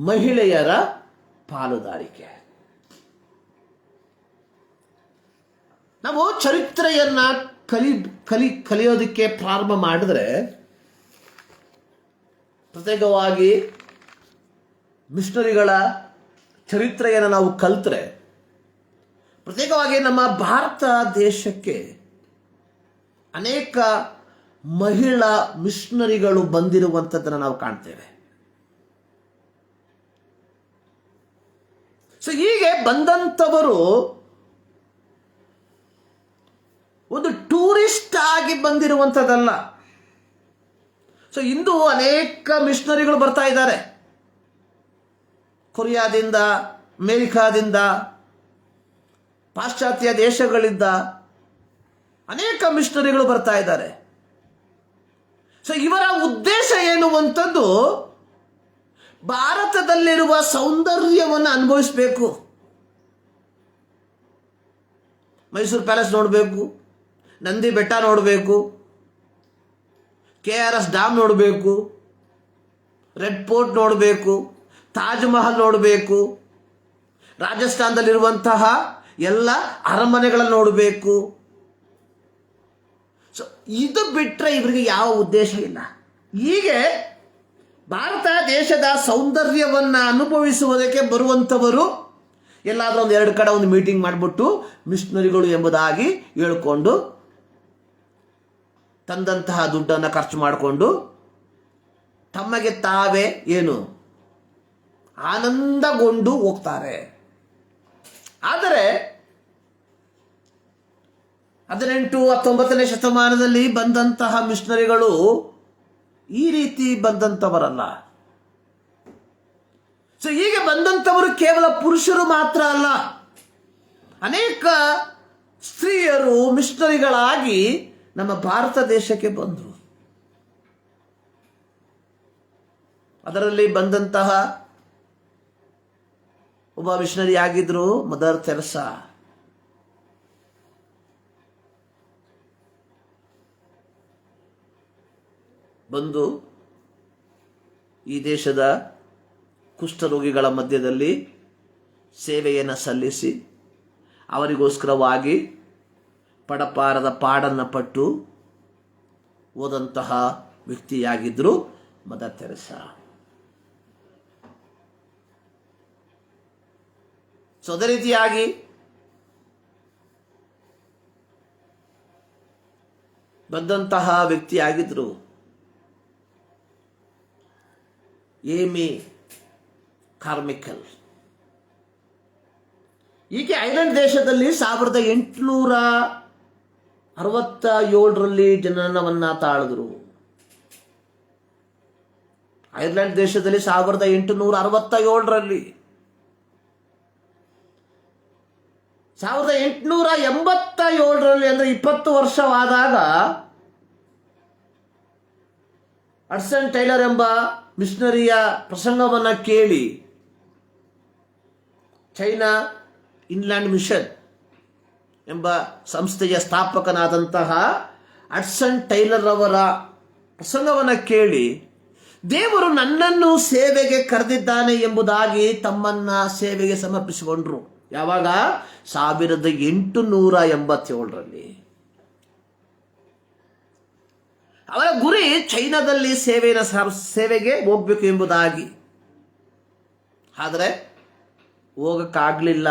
ಮಹಿಳೆಯರ ಪಾಲುದಾರಿಕೆ. ನಾವು ಚರಿತ್ರೆಯನ್ನ ಕಲಿಯೋದಕ್ಕೆ ಪ್ರಾರಂಭ ಮಾಡಿದ್ರೆ, ಪ್ರತ್ಯೇಕವಾಗಿ ಮಿಷನರಿಗಳ ಚರಿತ್ರೆಯನ್ನು ನಾವು ಕಲ್ತ್ರೆ, ಪ್ರತ್ಯೇಕವಾಗಿ ನಮ್ಮ ಭಾರತ ದೇಶಕ್ಕೆ ಅನೇಕ ಮಹಿಳಾ ಮಿಷನರಿಗಳು ಬಂದಿರುವಂಥದ್ದನ್ನು ನಾವು ಕಾಣ್ತೇವೆ. ಸೊ ಹೀಗೆ ಬಂದಂಥವರು ಒಂದು ಟೂರಿಸ್ಟ್ ಆಗಿ ಬಂದಿರುವಂಥದ್ದಲ್ಲ. ಸೊ ಇಂದು ಅನೇಕ ಮಿಷನರಿಗಳು ಬರ್ತಾ ಇದ್ದಾರೆ. ಕೊರಿಯಾದಿಂದ, ಅಮೇರಿಕಾದಿಂದ, ಪಾಶ್ಚಾತ್ಯ ದೇಶಗಳಿಂದ ಅನೇಕ ಮಿಷನರಿಗಳು ಬರ್ತಾ ಇದ್ದಾರೆ. ಸೊ ಇವರ ಉದ್ದೇಶ ಎನ್ನುವಂಥದ್ದು ಭಾರತದಲ್ಲಿರುವ ಸೌಂದರ್ಯವನ್ನು ಅನುಭವಿಸಬೇಕು, ಮೈಸೂರು ಪ್ಯಾಲೇಸ್ ನೋಡಬೇಕು, ನಂದಿ ಬೆಟ್ಟ ನೋಡಬೇಕು, KRS ಡ್ಯಾಮ್ ನೋಡಬೇಕು, ರೆಡ್ ಫೋರ್ಟ್ ನೋಡಬೇಕು, ತಾಜ್ ಮಹಲ್ ನೋಡಬೇಕು, ರಾಜಸ್ಥಾನದಲ್ಲಿರುವಂತಹ ಎಲ್ಲ ಅರಮನೆಗಳನ್ನು ನೋಡಬೇಕು. ಸೊ ಇದು ಬಿಟ್ಟರೆ ಇವರಿಗೆ ಯಾವ ಉದ್ದೇಶ ಇಲ್ಲ. ಹೀಗೆ ಭಾರತ ದೇಶದ ಸೌಂದರ್ಯವನ್ನು ಅನುಭವಿಸುವುದಕ್ಕೆ ಬರುವಂಥವರು ಎಲ್ಲಾದರೂ ಒಂದು 2 ಕಡೆ ಒಂದು ಮೀಟಿಂಗ್ ಮಾಡಿಬಿಟ್ಟು ಮಿಷನರಿಗಳು ಎಂಬುದಾಗಿ ಹೇಳ್ಕೊಂಡು ತಂದಂತಹ ದುಡ್ಡನ್ನು ಖರ್ಚು ಮಾಡಿಕೊಂಡು ತಮಗೆ ತಾವೇ ಏನು ಆನಂದಗೊಂಡು ಹೋಗ್ತಾರೆ. ಆದರೆ 18-19ನೇ ಶತಮಾನದಲ್ಲಿ ಬಂದಂತಹ ಮಿಷನರಿಗಳು ಈ ರೀತಿ ಬಂದಂಥವರಲ್ಲ. ಸೊ ಹೀಗೆ ಬಂದಂಥವರು ಕೇವಲ ಪುರುಷರು ಮಾತ್ರ ಅಲ್ಲ, ಅನೇಕ ಸ್ತ್ರೀಯರು ಮಿಷನರಿಗಳಾಗಿ ನಮ್ಮ ಭಾರತ ದೇಶಕ್ಕೆ ಬಂದರು. ಅದರಲ್ಲಿ ಬಂದಂತಹ ಒಬ್ಬ ಮಿಷನರಿ ಆಗಿದ್ರು ಮದರ್ ತೆರೆಸಾ. ಬಂದು ಈ ದೇಶದ ಕುಷ್ಠರೋಗಿಗಳ ಮಧ್ಯದಲ್ಲಿ ಸೇವೆಯನ್ನು ಸಲ್ಲಿಸಿ ಅವರಿಗೋಸ್ಕರವಾಗಿ ಪಡಪಾರದ ಪಾಡನ್ನು ಪಟ್ಟು ಹೋದಂತಹ ವ್ಯಕ್ತಿಯಾಗಿದ್ದರು ಮದರ್ ತೆರೆಸಾ. ಸೊ ಅದೇ ರೀತಿಯಾಗಿ ಬಂದಂತಹ ವ್ಯಕ್ತಿಯಾಗಿದ್ದರು ಏಮಿ ಕಾರ್ಮಿಕಲ್. ಈಕೆ ಐರ್ಲೆಂಡ್ ದೇಶದಲ್ಲಿ 1867ರಲ್ಲಿ ಜನನವನ್ನು ತಾಳಿದ್ರು. ಐರ್ಲೆಂಡ್ ದೇಶದಲ್ಲಿ 1867ರಲ್ಲಿ 1887ರಲ್ಲಿ ಅಂದರೆ 20 ವರ್ಷವಾದಾಗ ಹಡ್ಸನ್ ಟೈಲರ್ ಎಂಬ ಮಿಷನರಿಯ ಪ್ರಸಂಗವನ್ನು ಕೇಳಿ ಚೈನಾ ಇನ್ಲ್ಯಾಂಡ್ ಮಿಷನ್ ಎಂಬ ಸಂಸ್ಥೆಯ ಸ್ಥಾಪಕನಾದಂತಹ ಹಡ್ಸನ್ ಟೈಲರ್ ಅವರ ಪ್ರಸಂಗವನ್ನು ಕೇಳಿ ದೇವರು ನನ್ನನ್ನು ಸೇವೆಗೆ ಕರೆದಿದ್ದಾನೆ ಎಂಬುದಾಗಿ ತಮ್ಮನ್ನ ಸೇವೆಗೆ ಸಮರ್ಪಿಸಿಕೊಂಡ್ರು. ಯಾವಾಗ? 1887ರಲ್ಲಿ. ಅವರ ಗುರಿ ಚೈನಾದಲ್ಲಿ ಸೇವೆಗೆ ಹೋಗ್ಬೇಕು ಎಂಬುದಾಗಿ. ಆದರೆ ಹೋಗಕ್ಕಾಗಲಿಲ್ಲ.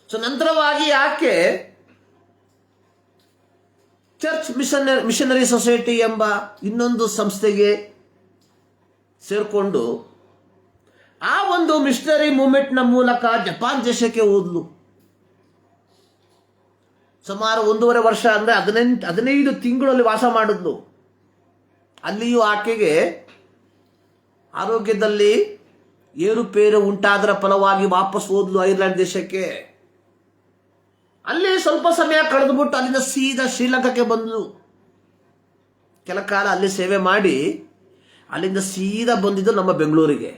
ಸೊ ನಂತರವಾಗಿ ಆಕೆ ಚರ್ಚ್ ಮಿಷನರಿ ಸೊಸೈಟಿ ಎಂಬ ಇನ್ನೊಂದು ಸಂಸ್ಥೆಗೆ ಸೇರಿಕೊಂಡು ಆ ಒಂದು ಮಿಷನರಿ ಮೂವ್ಮೆಂಟ್ನ ಮೂಲಕ ಜಪಾನ್ ದೇಶಕ್ಕೆ ಹೋದ್ಲು. ಸುಮಾರು 1.5 ವರ್ಷ ಅಂದರೆ 15 ತಿಂಗಳಲ್ಲಿ ವಾಸ ಮಾಡಿದ್ಲು. ಅಲ್ಲಿಯೂ ಆಕೆಗೆ ಆರೋಗ್ಯದಲ್ಲಿ ಏರುಪೇರು ಉಂಟಾದರ ಫಲವಾಗಿ ವಾಪಸ್ ಹೋದ್ಲು ಐರ್ಲೆಂಡ್ ದೇಶಕ್ಕೆ. ಅಲ್ಲಿ ಸ್ವಲ್ಪ ಸಮಯ ಕಳೆದುಬಿಟ್ಟು ಅಲ್ಲಿಂದ ಸೀದಾ ಶ್ರೀಲಂಕಾಕ್ಕೆ ಬಂದ್ಲು. ಕೆಲ ಕಾಲ ಅಲ್ಲಿ ಸೇವೆ ಮಾಡಿ ಅಲ್ಲಿಂದ ಸೀದಾ ಬಂದಿದ್ದು ನಮ್ಮ ಬೆಂಗಳೂರಿಗೆ.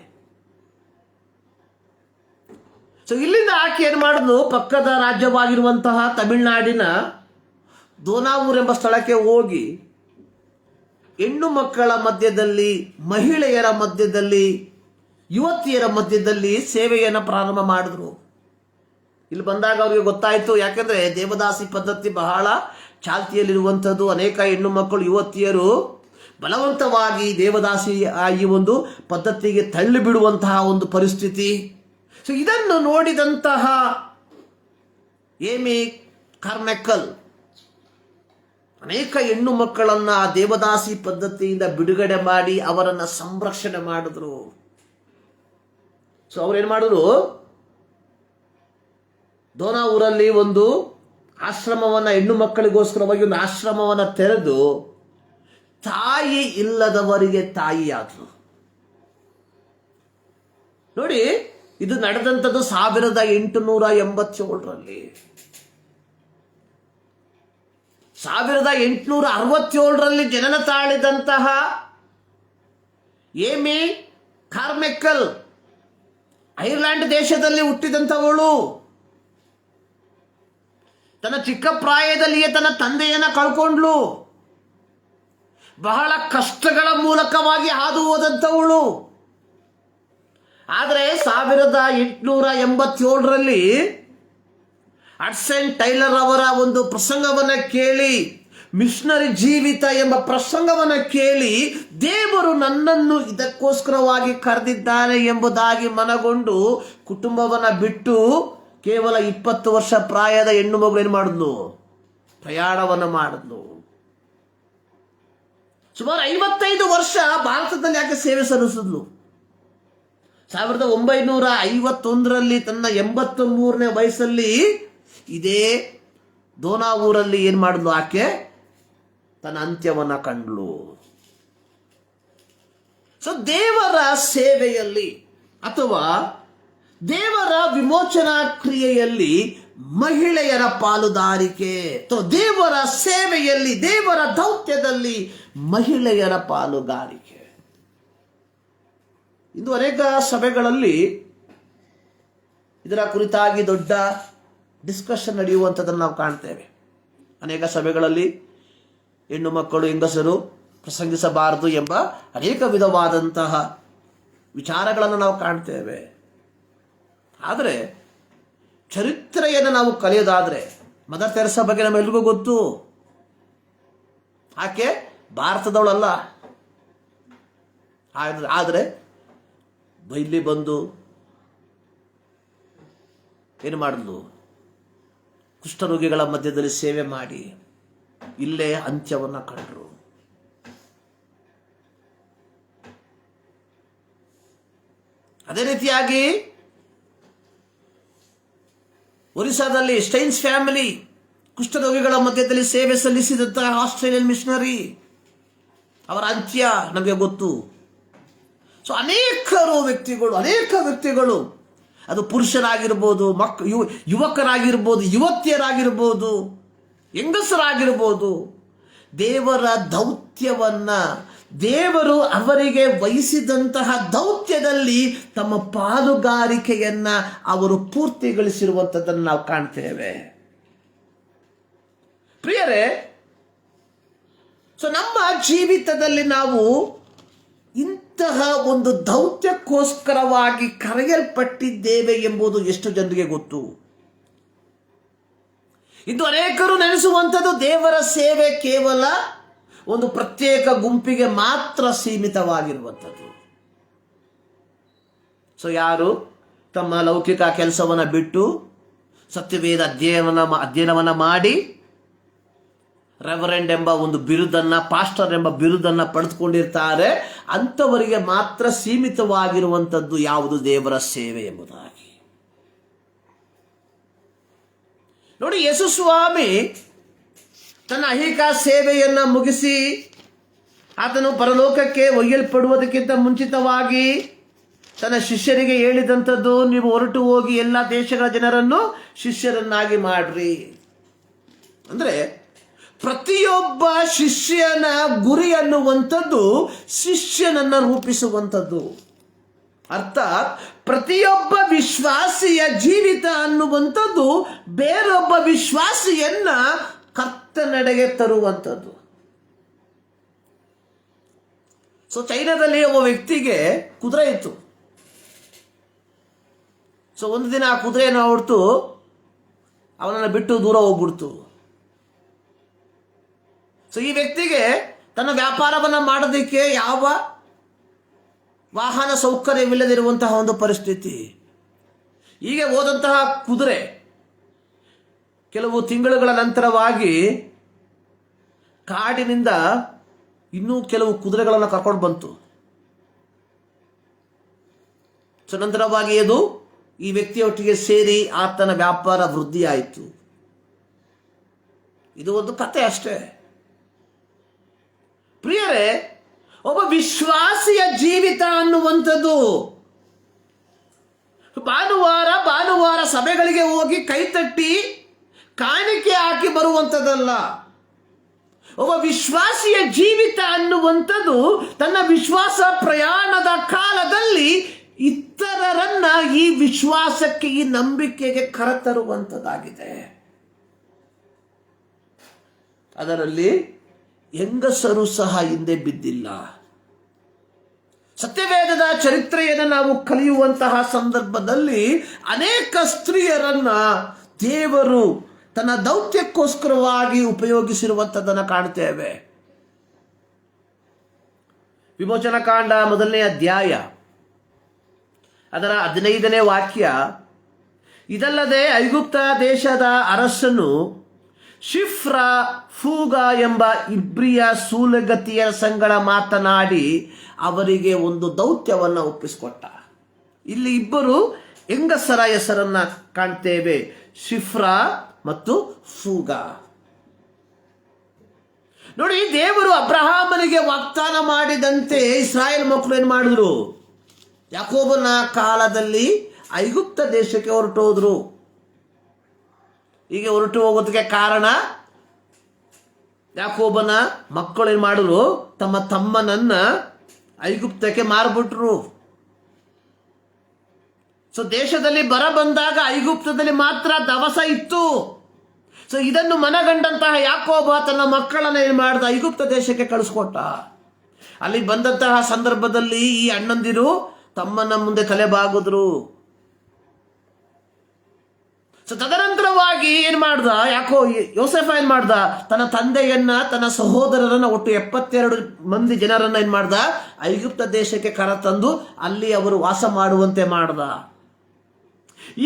ಸೊ ಇಲ್ಲಿಂದ ಆಕೆ ಏನು ಮಾಡಿದ್ಲು, ಪಕ್ಕದ ರಾಜ್ಯವಾಗಿರುವಂತಹ ತಮಿಳುನಾಡಿನ ದೋನಾವೂರ್ ಎಂಬ ಸ್ಥಳಕ್ಕೆ ಹೋಗಿ ಹೆಣ್ಣು ಮಕ್ಕಳ ಮಧ್ಯದಲ್ಲಿ, ಮಹಿಳೆಯರ ಮಧ್ಯದಲ್ಲಿ, ಯುವತಿಯರ ಮಧ್ಯದಲ್ಲಿ ಸೇವೆಯನ್ನು ಪ್ರಾರಂಭ ಮಾಡಿದ್ರು. ಇಲ್ಲಿ ಬಂದಾಗ ಅವರಿಗೆ ಗೊತ್ತಾಯಿತು, ಯಾಕೆಂದರೆ ದೇವದಾಸಿ ಪದ್ಧತಿ ಬಹಳ ಚಾಲ್ತಿಯಲ್ಲಿರುವಂಥದ್ದು. ಅನೇಕ ಹೆಣ್ಣು ಮಕ್ಕಳು, ಯುವತಿಯರು ಬಲವಂತವಾಗಿ ದೇವದಾಸಿ ಈ ಒಂದು ಪದ್ಧತಿಗೆ ತಳ್ಳಿ ಬಿಡುವಂತಹ ಒಂದು ಪರಿಸ್ಥಿತಿ. ಸೊ ಇದನ್ನು ನೋಡಿದಂತಹ ಏಮಿ ಕಾರ್ಮೆಕಲ್ ಅನೇಕ ಹೆಣ್ಣು ಮಕ್ಕಳನ್ನು ಆ ದೇವದಾಸಿ ಪದ್ಧತಿಯಿಂದ ಬಿಡುಗಡೆ ಮಾಡಿ ಅವರನ್ನು ಸಂರಕ್ಷಣೆ ಮಾಡಿದ್ರು. ಸೊ ಅವ್ರೇನು ಮಾಡಿದ್ರು, ದೋನಾವೂರಲ್ಲಿ ಒಂದು ಆಶ್ರಮವನ್ನು, ಹೆಣ್ಣು ಮಕ್ಕಳಿಗೋಸ್ಕರವಾಗಿ ಒಂದು ಆಶ್ರಮವನ್ನು ತೆರೆದು ತಾಯಿ ಇಲ್ಲದವರಿಗೆ ತಾಯಿಯಾದ್ರು. ನೋಡಿ, ಇದು ನಡೆದಂಥದ್ದು 1887ರಲ್ಲಿ. 1867ರಲ್ಲಿ ಜನನ ತಾಳಿದಂತಹ ಏಮಿ ಕಾರ್ಮೆಕಲ್ ಐರ್ಲೆಂಡ್ ದೇಶದಲ್ಲಿ ಹುಟ್ಟಿದಂಥವಳು. ತನ್ನ ಚಿಕ್ಕ ಪ್ರಾಯದಲ್ಲಿಯೇ ತನ್ನ ತಂದೆಯನ್ನ ಕಳ್ಕೊಂಡ್ಲು. ಬಹಳ ಕಷ್ಟಗಳ ಮೂಲಕವಾಗಿ ಹಾದು ಹೋದಂಥವಳು. ಆದರೆ 1887ರಲ್ಲಿ ಹಡ್ಸನ್ ಟೈಲರ್ ಅವರ ಒಂದು ಪ್ರಸಂಗವನ್ನು ಕೇಳಿ, ಮಿಷನರಿ ಜೀವಿತ ಎಂಬ ಪ್ರಸಂಗವನ್ನು ಕೇಳಿ, ದೇವರು ನನ್ನನ್ನು ಇದಕ್ಕೋಸ್ಕರವಾಗಿ ಕರೆದಿದ್ದಾನೆ ಎಂಬುದಾಗಿ ಮನಗೊಂಡು ಕುಟುಂಬವನ್ನು ಬಿಟ್ಟು ಕೇವಲ 20 ವರ್ಷ ಪ್ರಾಯದ ಹೆಣ್ಣು ಮಗು ಏನು ಮಾಡಿದ್ಲು? ಪ್ರಯಾಣವನ್ನು ಮಾಡಿದ್ಲು. ಸುಮಾರು 55 ವರ್ಷ ಭಾರತದಲ್ಲಿ ಯಾಕೆ ಸೇವೆ ಸಲ್ಲಿಸಿದ್ಲು? 1951ರಲ್ಲಿ ತನ್ನ 83ನೇ ವಯಸ್ಸಲ್ಲಿ ಇದೇ ದೋನಾವೂರಲ್ಲಿ ಏನು ಮಾಡಿದ್ಲು? ಆಕೆ ತನ್ನ ಅಂತ್ಯವನ್ನು ಕಂಡ್ಲು. ಸೊ ದೇವರ ಸೇವೆಯಲ್ಲಿ ಅಥವಾ ದೇವರ ವಿಮೋಚನಾ ಕ್ರಿಯೆಯಲ್ಲಿ ಮಹಿಳೆಯರ ಪಾಲುದಾರಿಕೆ, ದೇವರ ಸೇವೆಯಲ್ಲಿ, ದೇವರ ದೌತ್ಯದಲ್ಲಿ ಮಹಿಳೆಯರ ಪಾಲುಗಾರಿಕೆ. ಇಂದು ಅನೇಕ ಸಭೆಗಳಲ್ಲಿ ಇದರ ಕುರಿತಾಗಿ ದೊಡ್ಡ ಡಿಸ್ಕಷನ್ ನಡೆಯುವಂಥದ್ದನ್ನು ನಾವು ಕಾಣ್ತೇವೆ. ಅನೇಕ ಸಭೆಗಳಲ್ಲಿ ಹೆಣ್ಣು ಮಕ್ಕಳು, ಹೆಂಗಸರು ಪ್ರಸಂಗಿಸಬಾರದು ಎಂಬ ಅನೇಕ ವಿಧವಾದಂತಹ ವಿಚಾರಗಳನ್ನು ನಾವು ಕಾಣ್ತೇವೆ. ಆದರೆ ಚರಿತ್ರೆಯನ್ನು ನಾವು ಕಲಿಯೋದಾದರೆ ಮದರ್ ತೆರೇಸಾ ಬಗ್ಗೆ ನಮ್ಮೆಲ್ರಿಗೂ ಗೊತ್ತು. ಆಕೆ ಭಾರತದವಳಲ್ಲ. ಆದರೆ ಇಲ್ಲಿ ಬಂದು ಏನು ಮಾಡಿದ್ಲು? ಕುಷ್ಠರೋಗಿಗಳ ಮಧ್ಯದಲ್ಲಿ ಸೇವೆ ಮಾಡಿ ಇಲ್ಲೇ ಅಂತ್ಯವನ್ನು ಕಂಡರು. ಅದೇ ರೀತಿಯಾಗಿ ಒರಿಸ್ಸಾದಲ್ಲಿ ಸ್ಟೈನ್ಸ್ ಫ್ಯಾಮಿಲಿ ಕುಷ್ಠರೋಗಿಗಳ ಮಧ್ಯದಲ್ಲಿ ಸೇವೆ ಸಲ್ಲಿಸಿದಂತಹ ಆಸ್ಟ್ರೇಲಿಯನ್ ಮಿಷನರಿ, ಅವರ ಅಂತ್ಯ ನಮಗೆ ಗೊತ್ತು. ಸೊ ಅನೇಕ ವ್ಯಕ್ತಿಗಳು, ಅದು ಪುರುಷರಾಗಿರ್ಬೋದು, ಯುವಕರಾಗಿರ್ಬೋದು, ಯುವತಿಯರಾಗಿರ್ಬೋದು, ಹೆಂಗಸರಾಗಿರ್ಬೋದು, ದೇವರ ದೌತ್ಯವನ್ನ, ದೇವರು ಅವರಿಗೆ ವಹಿಸಿದಂತಹ ದೌತ್ಯದಲ್ಲಿ ತಮ್ಮ ಪಾಲುಗಾರಿಕೆಯನ್ನ ಅವರು ಪೂರ್ತಿಗೊಳಿಸಿರುವಂಥದ್ದನ್ನು ನಾವು ಕಾಣ್ತೇವೆ. ಪ್ರಿಯರೇ, ಸೊ ನಮ್ಮ ಜೀವಿತದಲ್ಲಿ ನಾವು ಇಂತಹ ಒಂದು ದೌತ್ಯಕ್ಕೋಸ್ಕರವಾಗಿ ಕರೆಯಲ್ಪಟ್ಟಿದ್ದೇವೆ ಎಂಬುದು ಎಷ್ಟು ಜನರಿಗೆ ಗೊತ್ತು? ಇಂದು ಅನೇಕರು ನೆನೆಸುವಂಥದ್ದು ದೇವರ ಸೇವೆ ಕೇವಲ ಒಂದು ಪ್ರತ್ಯೇಕ ಗುಂಪಿಗೆ ಮಾತ್ರ ಸೀಮಿತವಾಗಿರುವಂಥದ್ದು. ಸೊ ಯಾರು ತಮ್ಮ ಲೌಕಿಕ ಕೆಲಸವನ್ನು ಬಿಟ್ಟು ಸತ್ಯವೇದ ಅಧ್ಯಯನವನ್ನು ಮಾಡಿ ರೆವರೆಂಡ್ ಎಂಬ ಒಂದು ಬಿರುದನ್ನ, ಪಾಸ್ಟರ್ ಎಂಬ ಬಿರುದನ್ನ ಪಡೆದುಕೊಂಡಿರ್ತಾರೆ, ಅಂಥವರಿಗೆ ಮಾತ್ರ ಸೀಮಿತವಾಗಿರುವಂಥದ್ದು ಯಾವುದು? ದೇವರ ಸೇವೆ ಎಂಬುದಾಗಿ. ನೋಡಿ, ಯೇಸು ಸ್ವಾಮಿ ತನ್ನ ಐಹಿಕ ಸೇವೆಯನ್ನ ಮುಗಿಸಿ ಆತನು ಪರಲೋಕಕ್ಕೆ ಒಯ್ಯಲ್ಪಡುವುದಕ್ಕಿಂತ ಮುಂಚಿತವಾಗಿ ತನ್ನ ಶಿಷ್ಯರಿಗೆ ಹೇಳಿದಂಥದ್ದು, ನೀವು ಹೊರಟು ಹೋಗಿ ಎಲ್ಲ ದೇಶಗಳ ಜನರನ್ನು ಶಿಷ್ಯರನ್ನಾಗಿ ಮಾಡ್ರಿ. ಅಂದ್ರೆ ಪ್ರತಿಯೊಬ್ಬ ಶಿಷ್ಯನ ಗುರಿ ಅನ್ನುವಂಥದ್ದು ಶಿಷ್ಯನನ್ನ ರೂಪಿಸುವಂಥದ್ದು. ಅರ್ಥಾತ್ ಪ್ರತಿಯೊಬ್ಬ ವಿಶ್ವಾಸಿಯ ಜೀವಿತ ಅನ್ನುವಂಥದ್ದು ಬೇರೊಬ್ಬ ವಿಶ್ವಾಸಿಯನ್ನ ಕರ್ತನೆಡೆಗೆ ತರುವಂಥದ್ದು. ಸೊ ಚೈನಾದಲ್ಲಿ ಒಬ್ಬ ವ್ಯಕ್ತಿಗೆ ಕುದುರೆ ಇತ್ತು. ಸೊ ಒಂದು ದಿನ ಆ ಕುದುರೆಯನ್ನು ಹೊರತು ಅವನನ್ನು ಬಿಟ್ಟು ದೂರ ಹೋಗ್ಬಿಡ್ತು. ಸೊ ಈ ವ್ಯಕ್ತಿಗೆ ತನ್ನ ವ್ಯಾಪಾರವನ್ನು ಮಾಡೋದಕ್ಕೆ ಯಾವ ವಾಹನ ಸೌಕರ್ಯವಿಲ್ಲದಿರುವಂತಹ ಒಂದು ಪರಿಸ್ಥಿತಿ. ಹೀಗೆ ಹೋದಂತಹ ಕುದುರೆ ಕೆಲವು ತಿಂಗಳುಗಳ ನಂತರವಾಗಿ ಕಾಡಿನಿಂದ ಇನ್ನೂ ಕೆಲವು ಕುದುರೆಗಳನ್ನು ಕರ್ಕೊಂಡು ಬಂತು. ಸೊ ನಂತರವಾಗಿ ಅದು ಈ ವ್ಯಕ್ತಿಯೊಟ್ಟಿಗೆ ಸೇರಿ ಆತನ ವ್ಯಾಪಾರ ವೃದ್ಧಿಯಾಯಿತು. ಇದು ಒಂದು ಕತೆ ಅಷ್ಟೇ. ಪ್ರಿಯರೇ, ಒಬ್ಬ ವಿಶ್ವಾಸಿಯ ಜೀವಿತ ಅನ್ನುವಂಥದ್ದು ಭಾನುವಾರ ಸಭೆಗಳಿಗೆ ಹೋಗಿ ಕೈತಟ್ಟಿ ಕಾಣಿಕೆ ಹಾಕಿ ಬರುವಂಥದ್ದಲ್ಲ. ಒಬ್ಬ ವಿಶ್ವಾಸಿಯ ಜೀವಿತ ಅನ್ನುವಂಥದ್ದು ತನ್ನ ವಿಶ್ವಾಸ ಪ್ರಯಾಣದ ಕಾಲದಲ್ಲಿ ಇತರರನ್ನ ಈ ವಿಶ್ವಾಸಕ್ಕೆ, ಈ ನಂಬಿಕೆಗೆ ಕರೆತರುವಂಥದ್ದಾಗಿದೆ. ಅದರಲ್ಲಿ ಹೆಂಗಸರು ಸಹ ಹಿಂದೆ ಬಿದ್ದಿಲ್ಲ. ಸತ್ಯವೇದದ ಚರಿತ್ರೆಯನ್ನು ನಾವು ಕಲಿಯುವಂತಹ ಸಂದರ್ಭದಲ್ಲಿ ಅನೇಕ ಸ್ತ್ರೀಯರನ್ನ ದೇವರು ತನ್ನ ದೌತ್ಯಕ್ಕೋಸ್ಕರವಾಗಿ ಉಪಯೋಗಿಸಿರುವಂಥದ್ದನ್ನು ಕಾಣ್ತೇವೆ. ವಿಮೋಚನಕಾಂಡ 1ನೇ ಅಧ್ಯಾಯ ಅದರ 15ನೇ ವಾಕ್ಯ, ಇದಲ್ಲದೆ ಐಗುಪ್ತ ದೇಶದ ಅರಸನು ಶಿಫ್ರಾ ಫೂಗ ಎಂಬ ಇಬ್ರಿಯ ಸೂಲಗತಿಯರ ಸಂಗಡ ಮಾತನಾಡಿ ಅವರಿಗೆ ಒಂದು ದೌತ್ಯವನ್ನು ಒಪ್ಪಿಸಿಕೊಟ್ಟ. ಇಲ್ಲಿ ಇಬ್ಬರು ಹೆಂಗಸರ ಹೆಸರನ್ನ ಕಾಣ್ತೇವೆ, ಶಿಫ್ರಾ ಮತ್ತು ಫೂಗ. ನೋಡಿ, ದೇವರು ಅಬ್ರಹಾಮನಿಗೆ ವಾಗ್ದಾನ ಮಾಡಿದಂತೆ ಇಸ್ರಾಯೇಲ್ ಮಕ್ಕಳು ಏನು ಮಾಡಿದ್ರು? ಯಾಕೋಬನ ಕಾಲದಲ್ಲಿ ಐಗುಪ್ತ ದೇಶಕ್ಕೆ ಹೊರಟೋದ್ರು. ಹೀಗೆ ಹೊರಟು ಹೋಗೋದಕ್ಕೆ ಕಾರಣ, ಯಾಕೋಬನ ಮಕ್ಕಳು ಏನು ಮಾಡಿದ್ರು? ತಮ್ಮ ತಮ್ಮನನ್ನ ಐಗುಪ್ತಕ್ಕೆ ಮಾರ್ಬಿಟ್ರು. ಸೊ ದೇಶದಲ್ಲಿ ಬರ ಬಂದಾಗ ಐಗುಪ್ತದಲ್ಲಿ ಮಾತ್ರ ದವಸ ಇತ್ತು. ಸೊ ಇದನ್ನು ಮನಗಂಡಂತಹ ಯಾಕೋಬ ತನ್ನ ಮಕ್ಕಳನ್ನ ಏನು ಮಾಡ್ದ? ಐಗುಪ್ತ ದೇಶಕ್ಕೆ ಕಳಿಸ್ಕೊಟ್ಟ. ಅಲ್ಲಿ ಬಂದಂತಹ ಸಂದರ್ಭದಲ್ಲಿ ಈ ಅಣ್ಣಂದಿರು ತಮ್ಮನ ಮುಂದೆ ತಲೆ ಬಾಗಿದ್ರು. ಸೊ ತದನಂತರವಾಗಿ ಏನ್ ಮಾಡ್ದ ಯೋಸೇಫ ಏನ್ ಮಾಡ್ದ? ತನ್ನ ತಂದೆಯನ್ನ, ತನ್ನ ಸಹೋದರರನ್ನ, ಒಟ್ಟು 72 ಮಂದಿ ಜನರನ್ನ ಏನ್ ಮಾಡ್ದ? ಐಗುಪ್ತ ದೇಶಕ್ಕೆ ಕರೆತಂದು ಅಲ್ಲಿ ಅವರು ವಾಸ ಮಾಡುವಂತೆ ಮಾಡ್ದ.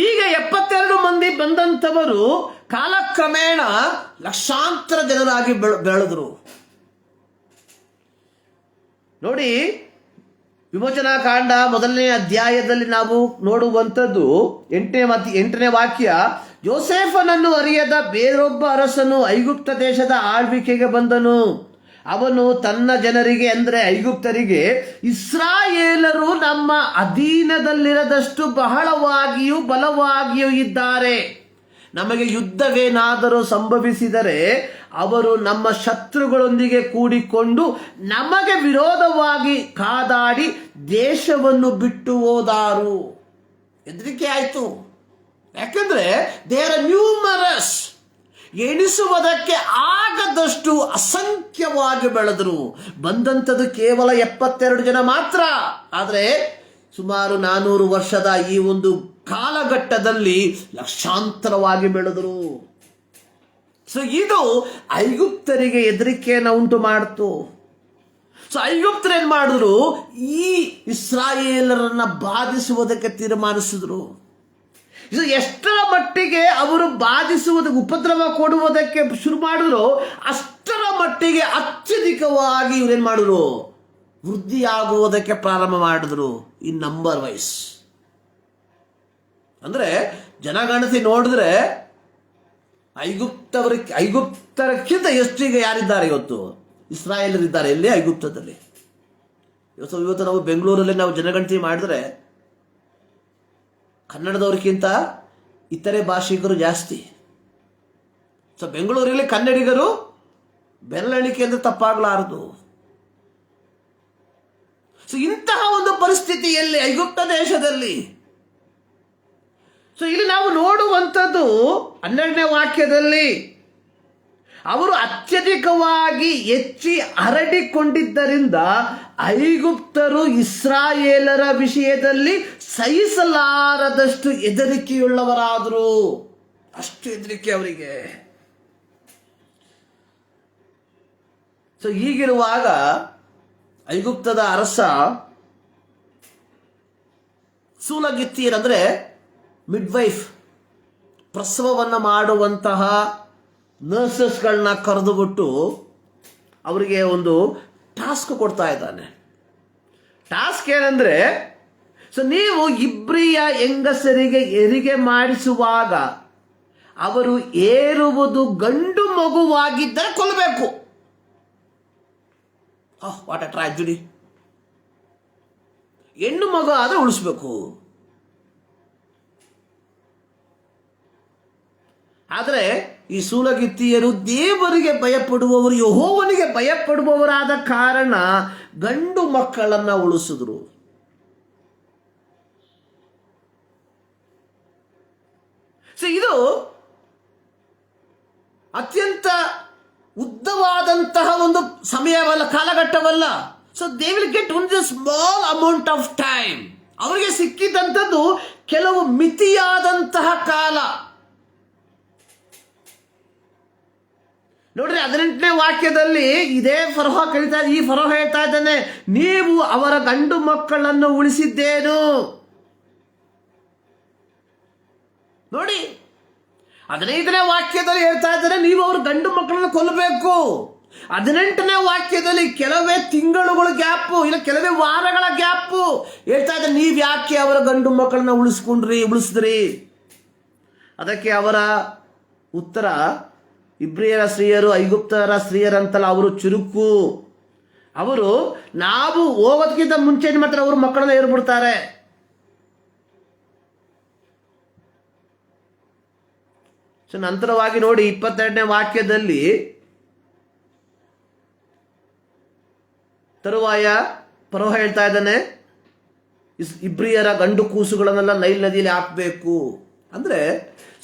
ಈಗ 72 ಮಂದಿ ಬಂದಂಥವರು ಕಾಲಕ್ರಮೇಣ ಲಕ್ಷಾಂತರ ಜನರಾಗಿ ಬೆಳೆದ್ರು. ನೋಡಿ, ವಿಮೋಚನಾಕಾಂಡ 1ನೇ ಅಧ್ಯಾಯದಲ್ಲಿ ನಾವು ನೋಡುವಂಥದ್ದು 8ನೇ ವಾಕ್ಯ, ಯೋಸೇಫನನ್ನು ಅರಿಯದ ಬೇರೊಬ್ಬ ಅರಸನು ಐಗುಪ್ತ ದೇಶದ ಆಳ್ವಿಕೆಗೆ ಬಂದನು. ಅವನು ತನ್ನ ಜನರಿಗೆ, ಅಂದರೆ ಐಗುಪ್ತರಿಗೆ, ಇಸ್ರಾಯೇಲರು ನಮ್ಮ ಅಧೀನದಲ್ಲಿರದಷ್ಟು ಬಹಳವಾಗಿಯೂ ಬಲವಾಗಿಯೂ ಇದ್ದಾರೆ. ನಮಗೆ ಯುದ್ಧವೇನಾದರೂ ಸಂಭವಿಸಿದರೆ ಅವರು ನಮ್ಮ ಶತ್ರುಗಳೊಂದಿಗೆ ಕೂಡಿಕೊಂಡು ನಮಗೆ ವಿರೋಧವಾಗಿ ಕಾದಾಡಿ ದೇಶವನ್ನು ಬಿಟ್ಟು ಹೋದಾರು. ಹೆದರಿಕೆ ಆಯಿತು. ಯಾಕಂದ್ರೆ ದೇ ಆರ್ ನ್ಯೂಮರಸ್, ಎಣಿಸುವುದಕ್ಕೆ ಆಗದಷ್ಟು ಅಸಂಖ್ಯವಾಗಿ ಬೆಳೆದರು. ಬಂದಂಥದ್ದು ಕೇವಲ 72 ಜನ ಮಾತ್ರ. ಆದರೆ ಸುಮಾರು 400 ವರ್ಷದ ಈ ಒಂದು ಕಾಲಘಟ್ಟದಲ್ಲಿ ಲಕ್ಷಾಂತರವಾಗಿ ಬೆಳೆದರು. ಸೊ ಇದು ಐಗುಪ್ತರಿಗೆ ಹೆದರಿಕೆಯನ್ನು ಉಂಟು ಮಾಡಿತು. ಸೊ ಐಗುಪ್ತರು ಏನ್ ಮಾಡಿದ್ರು? ಈ ಇಸ್ರಾಯೇಲರನ್ನ ಬಾಧಿಸುವುದಕ್ಕೆ ತೀರ್ಮಾನಿಸಿದ್ರು. ಇದು ಎಷ್ಟರ ಮಟ್ಟಿಗೆ ಅವರು ಬಾಧಿಸುವುದಕ್ಕೆ, ಉಪದ್ರವ ಕೊಡುವುದಕ್ಕೆ ಶುರು ಮಾಡಿದ್ರು, ಅಷ್ಟರ ಮಟ್ಟಿಗೆ ಅತ್ಯಧಿಕವಾಗಿ ಇವರೇನ್ ಮಾಡಿದ್ರು? ವೃದ್ಧಿಯಾಗುವುದಕ್ಕೆ ಪ್ರಾರಂಭ ಮಾಡಿದ್ರು. ಈ ನಂಬರ್ ವೈಸ್, ಅಂದ್ರೆ ಜನಗಣತಿ ನೋಡಿದ್ರೆ ಐಗುಪ್ತರಕ್ಕಿಂತ ಎಷ್ಟು ಈಗ ಯಾರಿದ್ದಾರೆ ಇವತ್ತು? ಇಸ್ರಾಯೇಲರಿದ್ದಾರೆ. ಎಲ್ಲಿ? ಐಗುಪ್ತದಲ್ಲಿ. ಇವತ್ತು ನಾವು ಬೆಂಗಳೂರಲ್ಲಿ ನಾವು ಜನಗಣತಿ ಮಾಡಿದ್ರೆ ಕನ್ನಡದವ್ರಿಗಿಂತ ಇತರೆ ಭಾಷಿಗರು ಜಾಸ್ತಿ. ಸೊ ಬೆಂಗಳೂರಲ್ಲಿ ಕನ್ನಡಿಗರು ಬೆರಳೆಣಿಕೆ ಅಂದ್ರೆ ತಪ್ಪಾಗಲಾರದು. ಸೊ ಇಂತಹ ಒಂದು ಪರಿಸ್ಥಿತಿಯಲ್ಲಿ ಐಗುಪ್ತ ದೇಶದಲ್ಲಿ, ಸೊ ಇಲ್ಲಿ ನಾವು ನೋಡುವಂಥದ್ದು 12ನೇ ವಾಕ್ಯದಲ್ಲಿ, ಅವರು ಅತ್ಯಧಿಕವಾಗಿ ಹೆಚ್ಚಿ ಹರಡಿಕೊಂಡಿದ್ದರಿಂದ ಐಗುಪ್ತರು ಇಸ್ರಾಯೇಲರ ವಿಷಯದಲ್ಲಿ ಸಹಿಸಲಾರದಷ್ಟು ಹೆದರಿಕೆಯುಳ್ಳವರಾದರು. ಅಷ್ಟು ಹೆದರಿಕೆ ಅವರಿಗೆ. ಸೊ ಹೀಗಿರುವಾಗ ಐಗುಪ್ತದ ಅರಸ ಸೂಲಗಿತ್ತಿಯರಂದ್ರೆ ಮಿಡ್ವೈಫ್, ಪ್ರಸವವನ್ನು ಮಾಡುವಂತಹ ನರ್ಸಸ್ಗಳನ್ನ ಕರೆದುಬಿಟ್ಟು ಅವರಿಗೆ ಒಂದು ಟಾಸ್ಕ್ ಕೊಡ್ತಾ ಇದ್ದಾನೆ. ಟಾಸ್ಕ್ ಏನಂದ್ರೆ, ಸೊ ನೀವು ಇಬ್ರಿಯ ಹೆಂಗಸರಿಗೆ ಹೆರಿಗೆ ಮಾಡಿಸುವಾಗ ಅವರು ಏರುವುದು ಗಂಡು ಮಗುವಾಗಿದ್ದರೆ ಕೊಲ್ಲಬೇಕು. What a tragedy. ಹೆಣ್ಣು ಮಗು ಆದರೆ ಉಳಿಸ್ಬೇಕು. ಆದರೆ ಈ ಸೂಲಗಿತ್ತಿಯರು ದೇವರಿಗೆ ಭಯಪಡುವವರು, ಯೆಹೋವನಿಗೆ ಭಯಪಡುವವರಾದ ಕಾರಣ ಗಂಡು ಮಕ್ಕಳನ್ನ ಉಳಿಸಿದ್ರು. ಸೊ ಇದು ಅತ್ಯಂತ ಉದ್ದ ದೀರ್ಘವಾದಂತಹ ಒಂದು ಸಮಯವಲ್ಲ, ಕಾಲಘಟ್ಟವಲ್ಲ. So they will get only the small amount of time. ಅವರಿಗೆ ಸಿಕ್ಕಿದಂಥದ್ದು ಕೆಲವು ಮಿತಿಯಾದಂತಹ ಕಾಲ. ನೋಡ್ರಿ, 18ನೇ ವಾಕ್ಯದಲ್ಲಿ ಇದೇ ಫರೋಹ ಕರೀತಾ, ಈ ಫರೋಹ ಹೇಳ್ತಾ ಇದ್ದಾನೆ, ನೀವು ಅವರ ಗಂಡು ಮಕ್ಕಳನ್ನು ಉಳಿಸಿದ್ದೇನು. ನೋಡಿ, 15ನೇ ವಾಕ್ಯದಲ್ಲಿ ಹೇಳ್ತಾ ಇದ್ದಾರೆ ನೀವು ಅವ್ರ ಗಂಡು ಮಕ್ಕಳನ್ನು ಕೊಲ್ಲಬೇಕು. 18ನೇ ವಾಕ್ಯದಲ್ಲಿ ಕೆಲವೇ ತಿಂಗಳುಗಳ ಗ್ಯಾಪು, ಇಲ್ಲ ಕೆಲವೇ ವಾರಗಳ ಗ್ಯಾಪು ಹೇಳ್ತಾ ಇದ್ದಾರೆ, ನೀವು ಯಾಕೆ ಅವರ ಗಂಡು ಮಕ್ಕಳನ್ನ ಉಳಿಸಿದ್ರಿ. ಅದಕ್ಕೆ ಅವರ ಉತ್ತರ, ಇಬ್ರಿಯರ ಸ್ತ್ರೀಯರು ಐಗುಪ್ತರ ಸ್ತ್ರೀಯರಂತಲ್ಲ, ಅವರು ಚುರುಕು. ಅವರು ನಾವು ಹೋಗೋದಕ್ಕಿಂತ ಮುಂಚೆ ಮಾತ್ರ ಅವರು ಮಕ್ಕಳನ್ನ ಏರ್ಬಿಡ್ತಾರೆ. ಸೊ ನಂತರವಾಗಿ ನೋಡಿ 22ನೇ ವಾಕ್ಯದಲ್ಲಿ, ತರುವಾಯ ಫರೋಹ ಹೇಳ್ತಾ ಇದ್ದಾನೆ, ಇಬ್ರಿಯರ ಗಂಡು ಕೂಸುಗಳನ್ನೆಲ್ಲ ನೈಲ್ ನದಿಯಲ್ಲಿ ಹಾಕಬೇಕು. ಅಂದ್ರೆ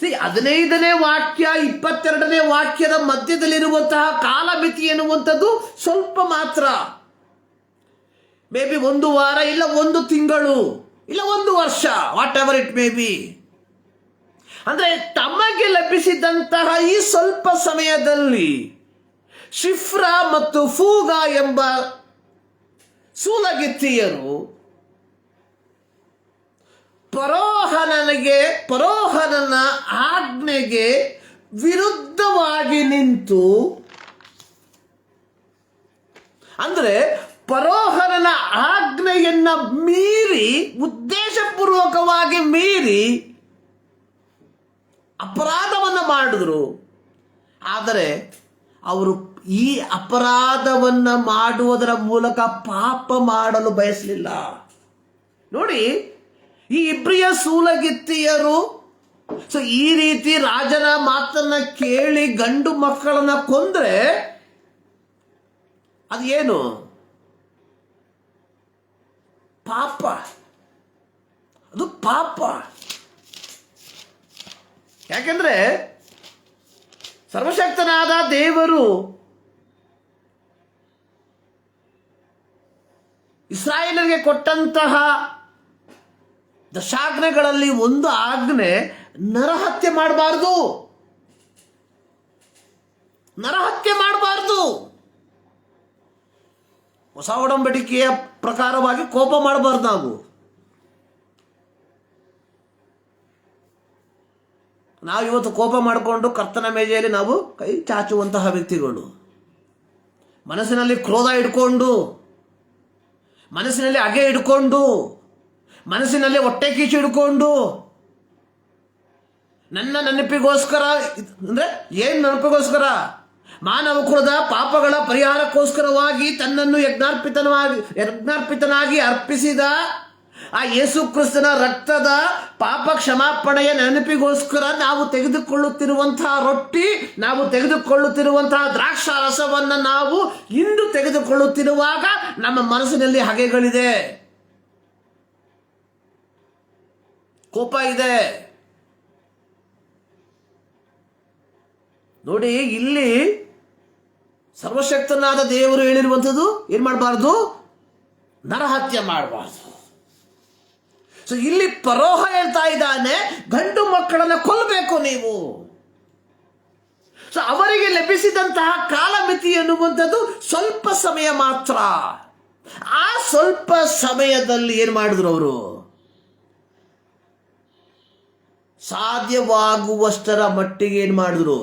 15ನೇ ವಾಕ್ಯ 22ನೇ ವಾಕ್ಯದ ಮಧ್ಯದಲ್ಲಿರುವಂತಹ ಕಾಲಮಿತಿ ಎನ್ನುವಂಥದ್ದು ಸ್ವಲ್ಪ ಮಾತ್ರ. ಮೇ ಬಿ 1 ವಾರ, ಇಲ್ಲ 1 ತಿಂಗಳು, ಇಲ್ಲ 1 ವರ್ಷ, what ever it may be. ಅಂದ್ರೆ ತಮಗೆ ಲಭಿಸಿದಂತಹ ಈ ಸ್ವಲ್ಪ ಸಮಯದಲ್ಲಿ ಶಿಫ್ರ ಮತ್ತು ಫೂಗ ಎಂಬ ಸೂಲಗಿತ್ತಿಯರು ಫರೋಹನ ಆಜ್ಞೆಗೆ ವಿರುದ್ಧವಾಗಿ ನಿಂತು, ಅಂದ್ರೆ ಫರೋಹನ ಆಜ್ಞೆಯನ್ನ ಮೀರಿ, ಉದ್ದೇಶಪೂರ್ವಕವಾಗಿ ಮೀರಿ ಅಪರಾಧವನ್ನ ಮಾಡಿದ್ರು. ಆದರೆ ಅವರು ಈ ಅಪರಾಧವನ್ನ ಮಾಡುವುದರ ಮೂಲಕ ಪಾಪ ಮಾಡಲು ಬಯಸಲಿಲ್ಲ. ನೋಡಿ, ಈ ಇಬ್ರಿಯ ಸೂಲಗಿತ್ತಿಯರು ಈ ರೀತಿ ರಾಜನ ಮಾತನ್ನ ಕೇಳಿ ಗಂಡು ಮಕ್ಕಳನ್ನ ಕೊಂದ್ರೆ ಅದು ಏನು ಪಾಪ, ಅದು ಪಾಪ. ಯಾಕೆಂದ್ರೆ ಸರ್ವಶಕ್ತನಾದ ದೇವರು ಇಸ್ರಾಯೇಲರಿಗೆ ಕೊಟ್ಟಂತಹ ದಶಾಜ್ಞೆಗಳಲ್ಲಿ ಒಂದು ಆಜ್ಞೆ ನರಹತ್ಯೆ ಮಾಡಬಾರ್ದು. ಹೊಸ ಒಡಂಬಡಿಕೆಯ ಪ್ರಕಾರವಾಗಿ ಕೋಪ ಮಾಡಬಾರ್ದು. ನಾವು ಇವತ್ತು ಕೋಪ ಮಾಡಿಕೊಂಡು ಕರ್ತನ ಮೇಜೆಯಲ್ಲಿ ನಾವು ಕೈ ಚಾಚುವಂತಹ ವ್ಯಕ್ತಿಗಳು, ಮನಸ್ಸಿನಲ್ಲಿ ಕ್ರೋಧ ಇಟ್ಕೊಂಡು, ಮನಸ್ಸಿನಲ್ಲಿ ಅಗೆ ಇಟ್ಕೊಂಡು, ಮನಸ್ಸಿನಲ್ಲಿ ಹೊಟ್ಟೆ ಕೀಚು ಹಿಡ್ಕೊಂಡು, ನನ್ನ ನೆನಪಿಗೋಸ್ಕರ, ಅಂದ್ರೆ ಏನು ನೆನಪಿಗೋಸ್ಕರ? ಮಾನವ ಕುಲದ ಪಾಪಗಳ ಪರಿಹಾರಕ್ಕೋಸ್ಕರವಾಗಿ ತನ್ನನ್ನು ಯಜ್ಞಾರ್ಪಿತನಾಗಿ ಅರ್ಪಿಸಿದ ಆ ಯೇಸು ಕ್ರಿಸ್ತನ ರಕ್ತದ ಪಾಪ ಕ್ಷಮಾಪಣೆಯ ನೆನಪಿಗೋಸ್ಕರ ನಾವು ತೆಗೆದುಕೊಳ್ಳುತ್ತಿರುವಂತಹ ರೊಟ್ಟಿ, ನಾವು ತೆಗೆದುಕೊಳ್ಳುತ್ತಿರುವಂತಹ ದ್ರಾಕ್ಷಾರಸವನ್ನು ನಾವು ಇಂದು ತೆಗೆದುಕೊಳ್ಳುತ್ತಿರುವಾಗ ನಮ್ಮ ಮನಸ್ಸಿನಲ್ಲಿ ಹಗೆಗಳಿದೆ, ಕೋಪ ಇದೆ. ನೋಡಿ, ಇಲ್ಲಿ ಸರ್ವಶಕ್ತನಾದ ದೇವರು ಹೇಳಿರುವಂಥದ್ದು ಏನ್ ಮಾಡಬಾರ್ದು? ನರಹತ್ಯೆ ಮಾಡಬಾರ್ದು. ಸೊ ಇಲ್ಲಿ ಫರೋಹ ಹೇಳ್ತಾ ಇದ್ದಾನೆ, ಗಂಡು ಮಕ್ಕಳನ್ನ ಕೊಲ್ಲಬೇಕು ನೀವು. ಸೊ ಅವರಿಗೆ ಲಭಿಸಿದಂತಹ ಕಾಲಮಿತಿ ಎನ್ನುವಂಥದ್ದು ಸ್ವಲ್ಪ ಸಮಯ ಮಾತ್ರ. ಆ ಸ್ವಲ್ಪ ಸಮಯದಲ್ಲಿ ಏನ್ ಮಾಡಿದ್ರು ಅವರು? ಸಾಧ್ಯವಾಗುವಷ್ಟರ ಮಟ್ಟಿಗೆ ಏನ್ ಮಾಡಿದ್ರು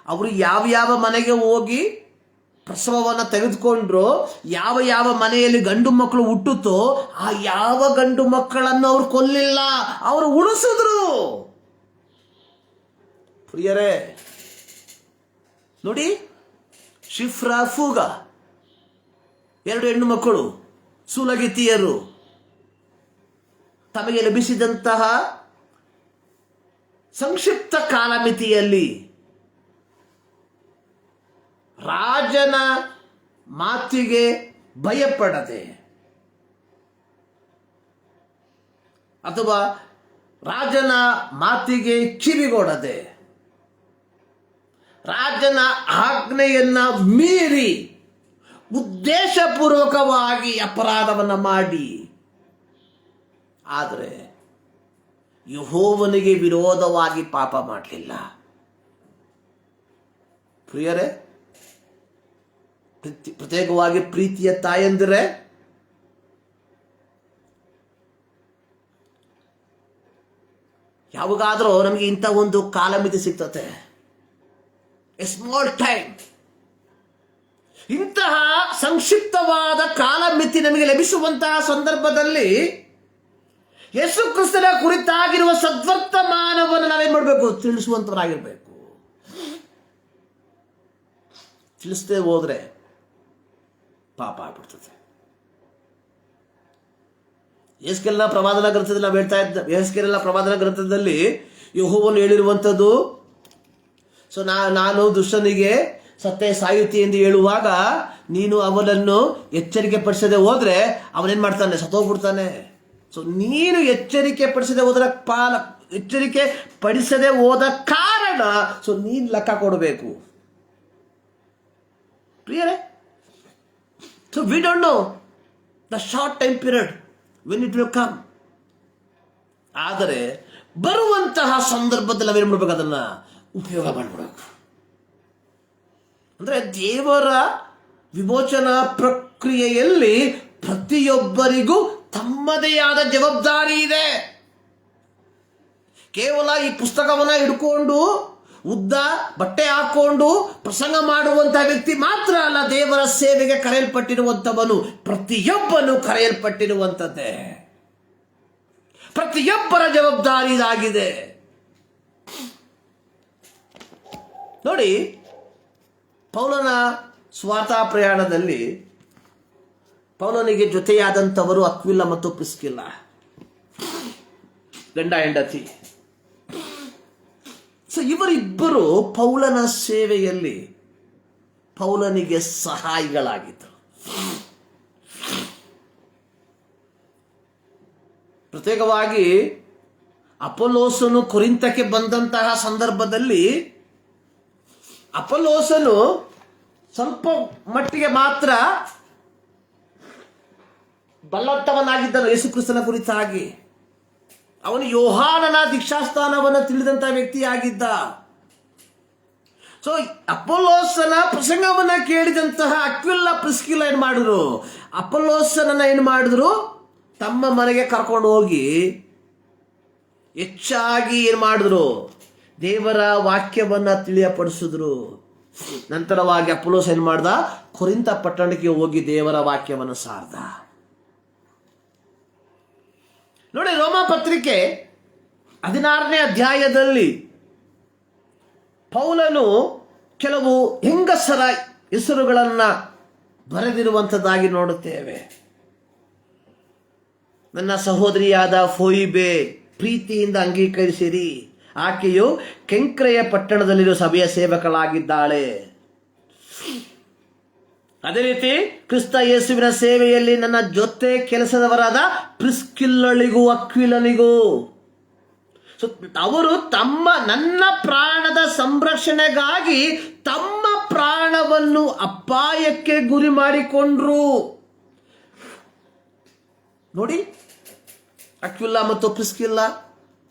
ಅವರು? ಯಾವ ಮನೆಗೆ ಹೋಗಿ ಪ್ರಸವವನ್ನು ತೆಗೆದುಕೊಂಡ್ರು, ಯಾವ ಮನೆಯಲ್ಲಿ ಗಂಡು ಮಕ್ಕಳು ಹುಟ್ಟುತ್ತೋ ಆ ಯಾವ ಗಂಡು ಮಕ್ಕಳನ್ನು ಅವರು ಕೊಲ್ಲಿಲ್ಲ, ಅವರು ಉಳಿಸಿದ್ರು. ಪ್ರಿಯರೇ, ನೋಡಿ, ಶಿಫ್ರ ಫೂಗ 2 ಹೆಣ್ಣು ಮಕ್ಕಳು ಸೂಲಗಿತ್ತಿಯರು ತಮಗೆ ಲಭಿಸಿದಂತಹ ಸಂಕ್ಷಿಪ್ತ ಕಾಲಮಿತಿಯಲ್ಲಿ ರಾಜನ ಮಾತಿಗೆ ಭಯಪಡದೆ ಅಥವಾ ರಾಜನ ಮಾತಿಗೆ ಕಿವಿಗೊಡದೆ ರಾಜನ ಆಜ್ಞೆಯನ್ನ ಮೀರಿ ಉದ್ದೇಶಪೂರ್ವಕವಾಗಿ ಅಪರಾಧವನ್ನ ಮಾಡಿ, ಆದರೆ ಯೆಹೋವನಿಗೆ ವಿರೋಧವಾಗಿ ಪಾಪ ಮಾಡಲಿಲ್ಲ. ಪ್ರಿಯರೇ, ಪ್ರತ್ಯೇಕವಾಗಿ ಪ್ರೀತಿಯ ತಾಯಂದಿರೇ, ಯಾವಾಗಾದರೂ ನಮಗೆ ಇಂಥ ಒಂದು ಕಾಲಮಿತಿ ಸಿಗ್ತತೆ, ಎ ಸ್ಮಾಲ್ ಟೈಮ್. ಇಂತಹ ಸಂಕ್ಷಿಪ್ತವಾದ ಕಾಲಮಿತಿ ನಮಗೆ ಲಭಿಸುವಂತಹ ಸಂದರ್ಭದಲ್ಲಿ ಯೇಸು ಕ್ರಿಸ್ತನ ಕುರಿತಾಗಿರುವ ಸದ್ವರ್ತಮಾನವನ್ನು ನಾವೇನ್ ಮಾಡಬೇಕು? ತಿಳಿಸುವಂತವರಾಗಿರ್ಬೇಕು. ತಿಳಿಸದೆ ಹೋದ್ರೆ ಪಾಪ ಆಗ್ಬಿಡ್ತದೆ. ಯೆಹೆಜ್ಕೇಲನ ಪ್ರವಾದನ ಗ್ರಂಥದಲ್ಲಿ ನಾವು ಹೇಳ್ತಾ ಇದ್ದ, ಯೆಹೆಜ್ಕೇಲನ ಪ್ರವಾದನ ಗ್ರಂಥದಲ್ಲಿ ಯೆಹೋವನು ಹೇಳಿರುವಂಥದ್ದು, ಸೊ ನಾನು ದುಷ್ಟನಿಗೆ ಸತ್ತೆ ಸಾಯುತ್ತಿ ಎಂದು ಹೇಳುವಾಗ ನೀನು ಅವನನ್ನು ಎಚ್ಚರಿಕೆ ಪಡಿಸದೆ ಹೋದ್ರೆ ಅವನೇನ್ ಮಾಡ್ತಾನೆ? ಸತ್ತೋಗ್ಬಿಡ್ತಾನೆ. ಸೊ ನೀನು ಎಚ್ಚರಿಕೆ ಪಡಿಸದೆ ಹೋದ ಕಾರಣ ಸೊ ನೀನು ಲೆಕ್ಕ ಕೊಡಬೇಕು. ಪ್ರಿಯರೇ, so we don't know the short time period when it will come. ಆದರೆ ಬರುವಂತಹ ಸಂದರ್ಭದಲ್ಲಿ ನಾವೇನು ಮಾಡಬೇಕು? ಅದನ್ನ ಉಪಯೋಗ ಮಾಡಿಬಿಡಬೇಕು. ಅಂದ್ರೆ ದೇವರ ವಿಮೋಚನಾ ಪ್ರಕ್ರಿಯೆಯಲ್ಲಿ ಪ್ರತಿಯೊಬ್ಬರಿಗೂ ತಮ್ಮದೇ ಆದ ಜವಾಬ್ದಾರಿ ಇದೆ. ಕೇವಲ ಈ ಪುಸ್ತಕವನ್ನ ಹಿಡ್ಕೊಂಡು ಉದ್ದ ಬಟ್ಟೆ ಹಾಕೊಂಡು ಪ್ರಸಂಗ ಮಾಡುವಂತಹ ವ್ಯಕ್ತಿ ಮಾತ್ರ ಅಲ್ಲ ದೇವರ ಸೇವೆಗೆ ಕರೆಯಲ್ಪಟ್ಟಿರುವಂತವನು. ಪ್ರತಿಯೊಬ್ಬನು ಕರೆಯಲ್ಪಟ್ಟಿರುವಂತದ್ದೇ. ಪ್ರತಿಯೊಬ್ಬರ ಜವಾಬ್ದಾರಿ ಇದಾಗಿದೆ. ನೋಡಿ, ಪೌಲನ ಸ್ವಾರ್ಥ ಪ್ರಯಾಣದಲ್ಲಿ ಪೌಲನಿಗೆ ಜೊತೆಯಾದಂಥವರು ಅಕ್ವಿಲ ಮತ್ತು ಪ್ರಿಸ್ಕಿಲ್ಲ, ಗಂಡ ಹೆಂಡತಿ. ಸೊ ಇವರಿಬ್ಬರು ಪೌಲನ ಸೇವೆಯಲ್ಲಿ ಪೌಲನಿಗೆ ಸಹಾಯಿಗಳಾಗಿದ್ದರು. ಪ್ರತ್ಯೇಕವಾಗಿ ಅಪೊಲ್ಲೋಸನು ಕೊರಿಂಥಕ್ಕೆ ಬಂದಂತಹ ಸಂದರ್ಭದಲ್ಲಿ ಅಪೊಲ್ಲೋಸನು ಸ್ವಲ್ಪ ಮಟ್ಟಿಗೆ ಮಾತ್ರ ಬಲ್ಲಂತವನಾಗಿದ್ದನು ಯೇಸು ಕ್ರಿಸ್ತನ ಕುರಿತಾಗಿ. ಅವನು ಯೋಹಾನನ ದೀಕ್ಷಾಸ್ಥಾನವನ್ನು ತಿಳಿದಂತಹ ವ್ಯಕ್ತಿಯಾಗಿದ್ದ. ಸೊ ಅಪೊಲ್ಲೋಸನ ಪ್ರಸಂಗವನ್ನ ಕೇಳಿದಂತಹ ಅಕ್ವಿಲ ಪ್ರಿಸ್ಕಿಲ್ಲ ಏನ್ ಮಾಡಿದ್ರು? ಅಪೊಲ್ಲೋಸನನ್ನ ಏನ್ ಮಾಡಿದ್ರು? ತಮ್ಮ ಮನೆಗೆ ಕರ್ಕೊಂಡು ಹೋಗಿ ಹೆಚ್ಚಾಗಿ ಏನ್ ಮಾಡಿದ್ರು? ದೇವರ ವಾಕ್ಯವನ್ನ ತಿಳಿಯಪಡಿಸಿದ್ರು. ನಂತರವಾಗಿ ಅಪೊಲ್ಲೋಸ್ ಏನ್ ಮಾಡ್ದ? ಕೊರಿಂಥ ಪಟ್ಟಣಕ್ಕೆ ಹೋಗಿ ದೇವರ ವಾಕ್ಯವನ್ನು ಸಾರ್ದ. ನೋಡಿ, ರೋಮ ಪತ್ರಿಕೆ 16ನೇ ಅಧ್ಯಾಯದಲ್ಲಿ ಪೌಲನು ಕೆಲವು ಹೆಂಗಸರ ಹೆಸರುಗಳನ್ನ ಬರೆದಿರುವಂಥದ್ದಾಗಿ ನೋಡುತ್ತೇವೆ. ನನ್ನ ಸಹೋದರಿಯಾದ ಫೋಯಿಬೆ ಪ್ರೀತಿಯಿಂದ ಅಂಗೀಕರಿಸಿರಿ, ಆಕೆಯು ಕೆಂಕ್ರೆಯ ಪಟ್ಟಣದಲ್ಲಿರುವ ಸಭೆಯ ಸೇವಕಳಾಗಿದ್ದಾಳೆ. ಅದೇ ರೀತಿ ಕ್ರಿಸ್ತ ಯೇಸುವಿನ ಸೇವೆಯಲ್ಲಿ ನನ್ನ ಜೊತೆ ಕೆಲಸದವರಾದ ಪ್ರಿಸ್ಕಿಲ್ಲಳಿಗೂ ಅಕ್ವಿಲನಿಗೂ, ಅವರು ನನ್ನ ಪ್ರಾಣದ ಸಂರಕ್ಷಣೆಗಾಗಿ ತಮ್ಮ ಪ್ರಾಣವನ್ನು ಅಪಾಯಕ್ಕೆ ಗುರಿ ಮಾಡಿಕೊಂಡ್ರು. ನೋಡಿ, ಅಕ್ವಿಲ ಮತ್ತು ಪ್ರಿಸ್ಕಿಲ್ಲ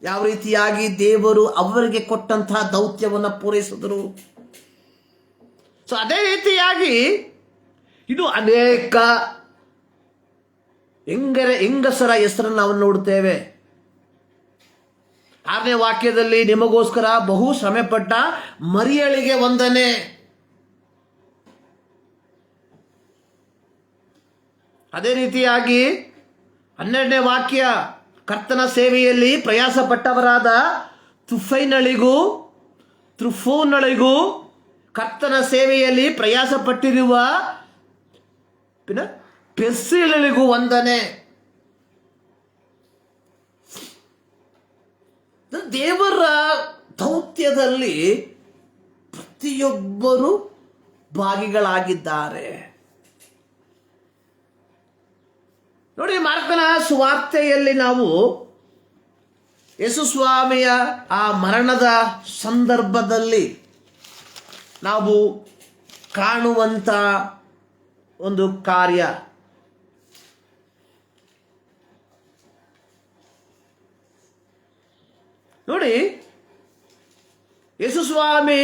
ಯಾವ ರೀತಿಯಾಗಿ ದೇವರು ಅವರಿಗೆ ಕೊಟ್ಟಂತಹ ದೌತ್ಯವನ್ನು ಪೂರೈಸಿದರು. ಸೊ ಅದೇ ರೀತಿಯಾಗಿ ಇದು ಅನೇಕ ಹೆಂಗಸರ ಹೆಸರನ್ನು ನಾವು ನೋಡುತ್ತೇವೆ. 6ನೇ ವಾಕ್ಯದಲ್ಲಿ ನಿಮಗೋಸ್ಕರ ಬಹು ಶ್ರಮೆಪಟ್ಟ ಮರಿಯಳಿಗೆ ವಂದನೆ. ಅದೇ ರೀತಿಯಾಗಿ 12ನೇ ವಾಕ್ಯ, ಕರ್ತನ ಸೇವೆಯಲ್ಲಿ ಪ್ರಯಾಸ ಪಟ್ಟವರಾದ ತ್ರುಫೋನಳಿಗೂ ಕರ್ತನ ಸೇವೆಯಲ್ಲಿ ಪ್ರಯಾಸ ಪಟ್ಟಿರುವ ಪೆರ್ಸಿಲಳಿಗೂ ವಂದನೆ. ದೇವರ ದೌತ್ಯದಲ್ಲಿ ಪ್ರತಿಯೊಬ್ಬರು ಭಾಗಿಗಳಾಗಿದ್ದಾರೆ. ನೋಡಿ, ಮಾರ್ಕನ ಸುವಾರ್ತೆಯಲ್ಲಿ ನಾವು ಯೇಸು ಸ್ವಾಮಿಯ ಆ ಮರಣದ ಸಂದರ್ಭದಲ್ಲಿ ನಾವು ಕಾಣುವಂಥ ಒಂದು ಕಾರ್ಯ. ನೋಡಿ, ಯೇಸು ಸ್ವಾಮಿ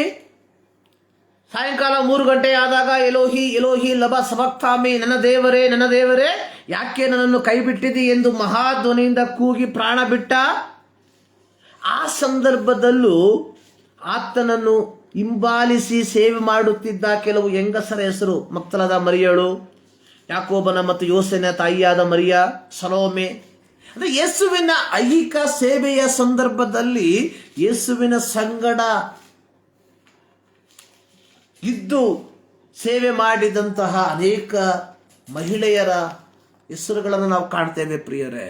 ಸಾಯಂಕಾಲ 3 ಗಂಟೆ ಆದಾಗ ಎಲೋಹಿ ಎಲೋಹಿ ಲಬ ಸಬಕ್ತಾಮಿ, ನನ್ನ ದೇವರೇ ನನ್ನ ದೇವರೇ ಯಾಕೆ ನನ್ನನ್ನು ಕೈ ಬಿಟ್ಟಿದಿ ಎಂದು ಮಹಾಧ್ವನಿಯಿಂದ ಕೂಗಿ ಪ್ರಾಣ ಬಿಟ್ಟ. ಆ ಸಂದರ್ಭದಲ್ಲೂ ಆತನನ್ನು ಹಿಂಬಾಲಿಸಿ ಸೇವೆ ಮಾಡುತ್ತಿದ್ದ ಕೆಲವು ಹೆಂಗಸರ ಹೆಸರು ಮಗ್ದಲದ ಮರಿಯಳು, ಯಾಕೋಬನ ಮತ್ತು ಯೋಸೇನ ತಾಯಿಯಾದ ಮರಿಯ, ಸಲೋಮೆ. ಅಂದರೆ ಯೇಸುವಿನ ಐಹಿಕ ಸೇವೆಯ ಸಂದರ್ಭದಲ್ಲಿ ಯೇಸುವಿನ ಸಂಗಡ ಇದ್ದು ಸೇವೆ ಮಾಡಿದಂತಹ ಅನೇಕ ಮಹಿಳೆಯರ ಹೆಸರುಗಳನ್ನು ನಾವು ಕಾಣ್ತೇವೆ ಪ್ರಿಯರೇ.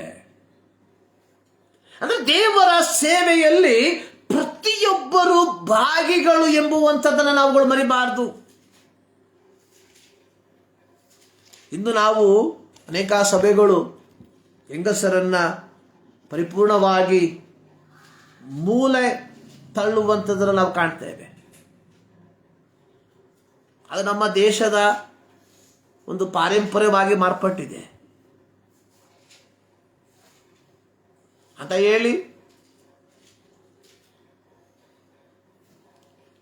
ಅಂದರೆ ದೇವರ ಸೇವೆಯಲ್ಲಿ ಪ್ರತಿಯೊಬ್ಬರು ಭಾಗಿಗಳು ಎಂಬುವಂಥದ್ದನ್ನು ನಾವುಗಳು ಮರಿಬಾರದು. ಇಂದು ನಾವು ಅನೇಕ ಸಭೆಗಳು ಹೆಂಗಸರನ್ನ ಪರಿಪೂರ್ಣವಾಗಿ ಮೂಲೆ ತಳ್ಳುವಂಥದ್ದನ್ನು ನಾವು ಕಾಣ್ತೇವೆ. ಅದು ನಮ್ಮ ದೇಶದ ಒಂದು ಪಾರಂಪರ್ಯವಾಗಿ ಮಾರ್ಪಟ್ಟಿದೆ ಅಂತ ಹೇಳಿ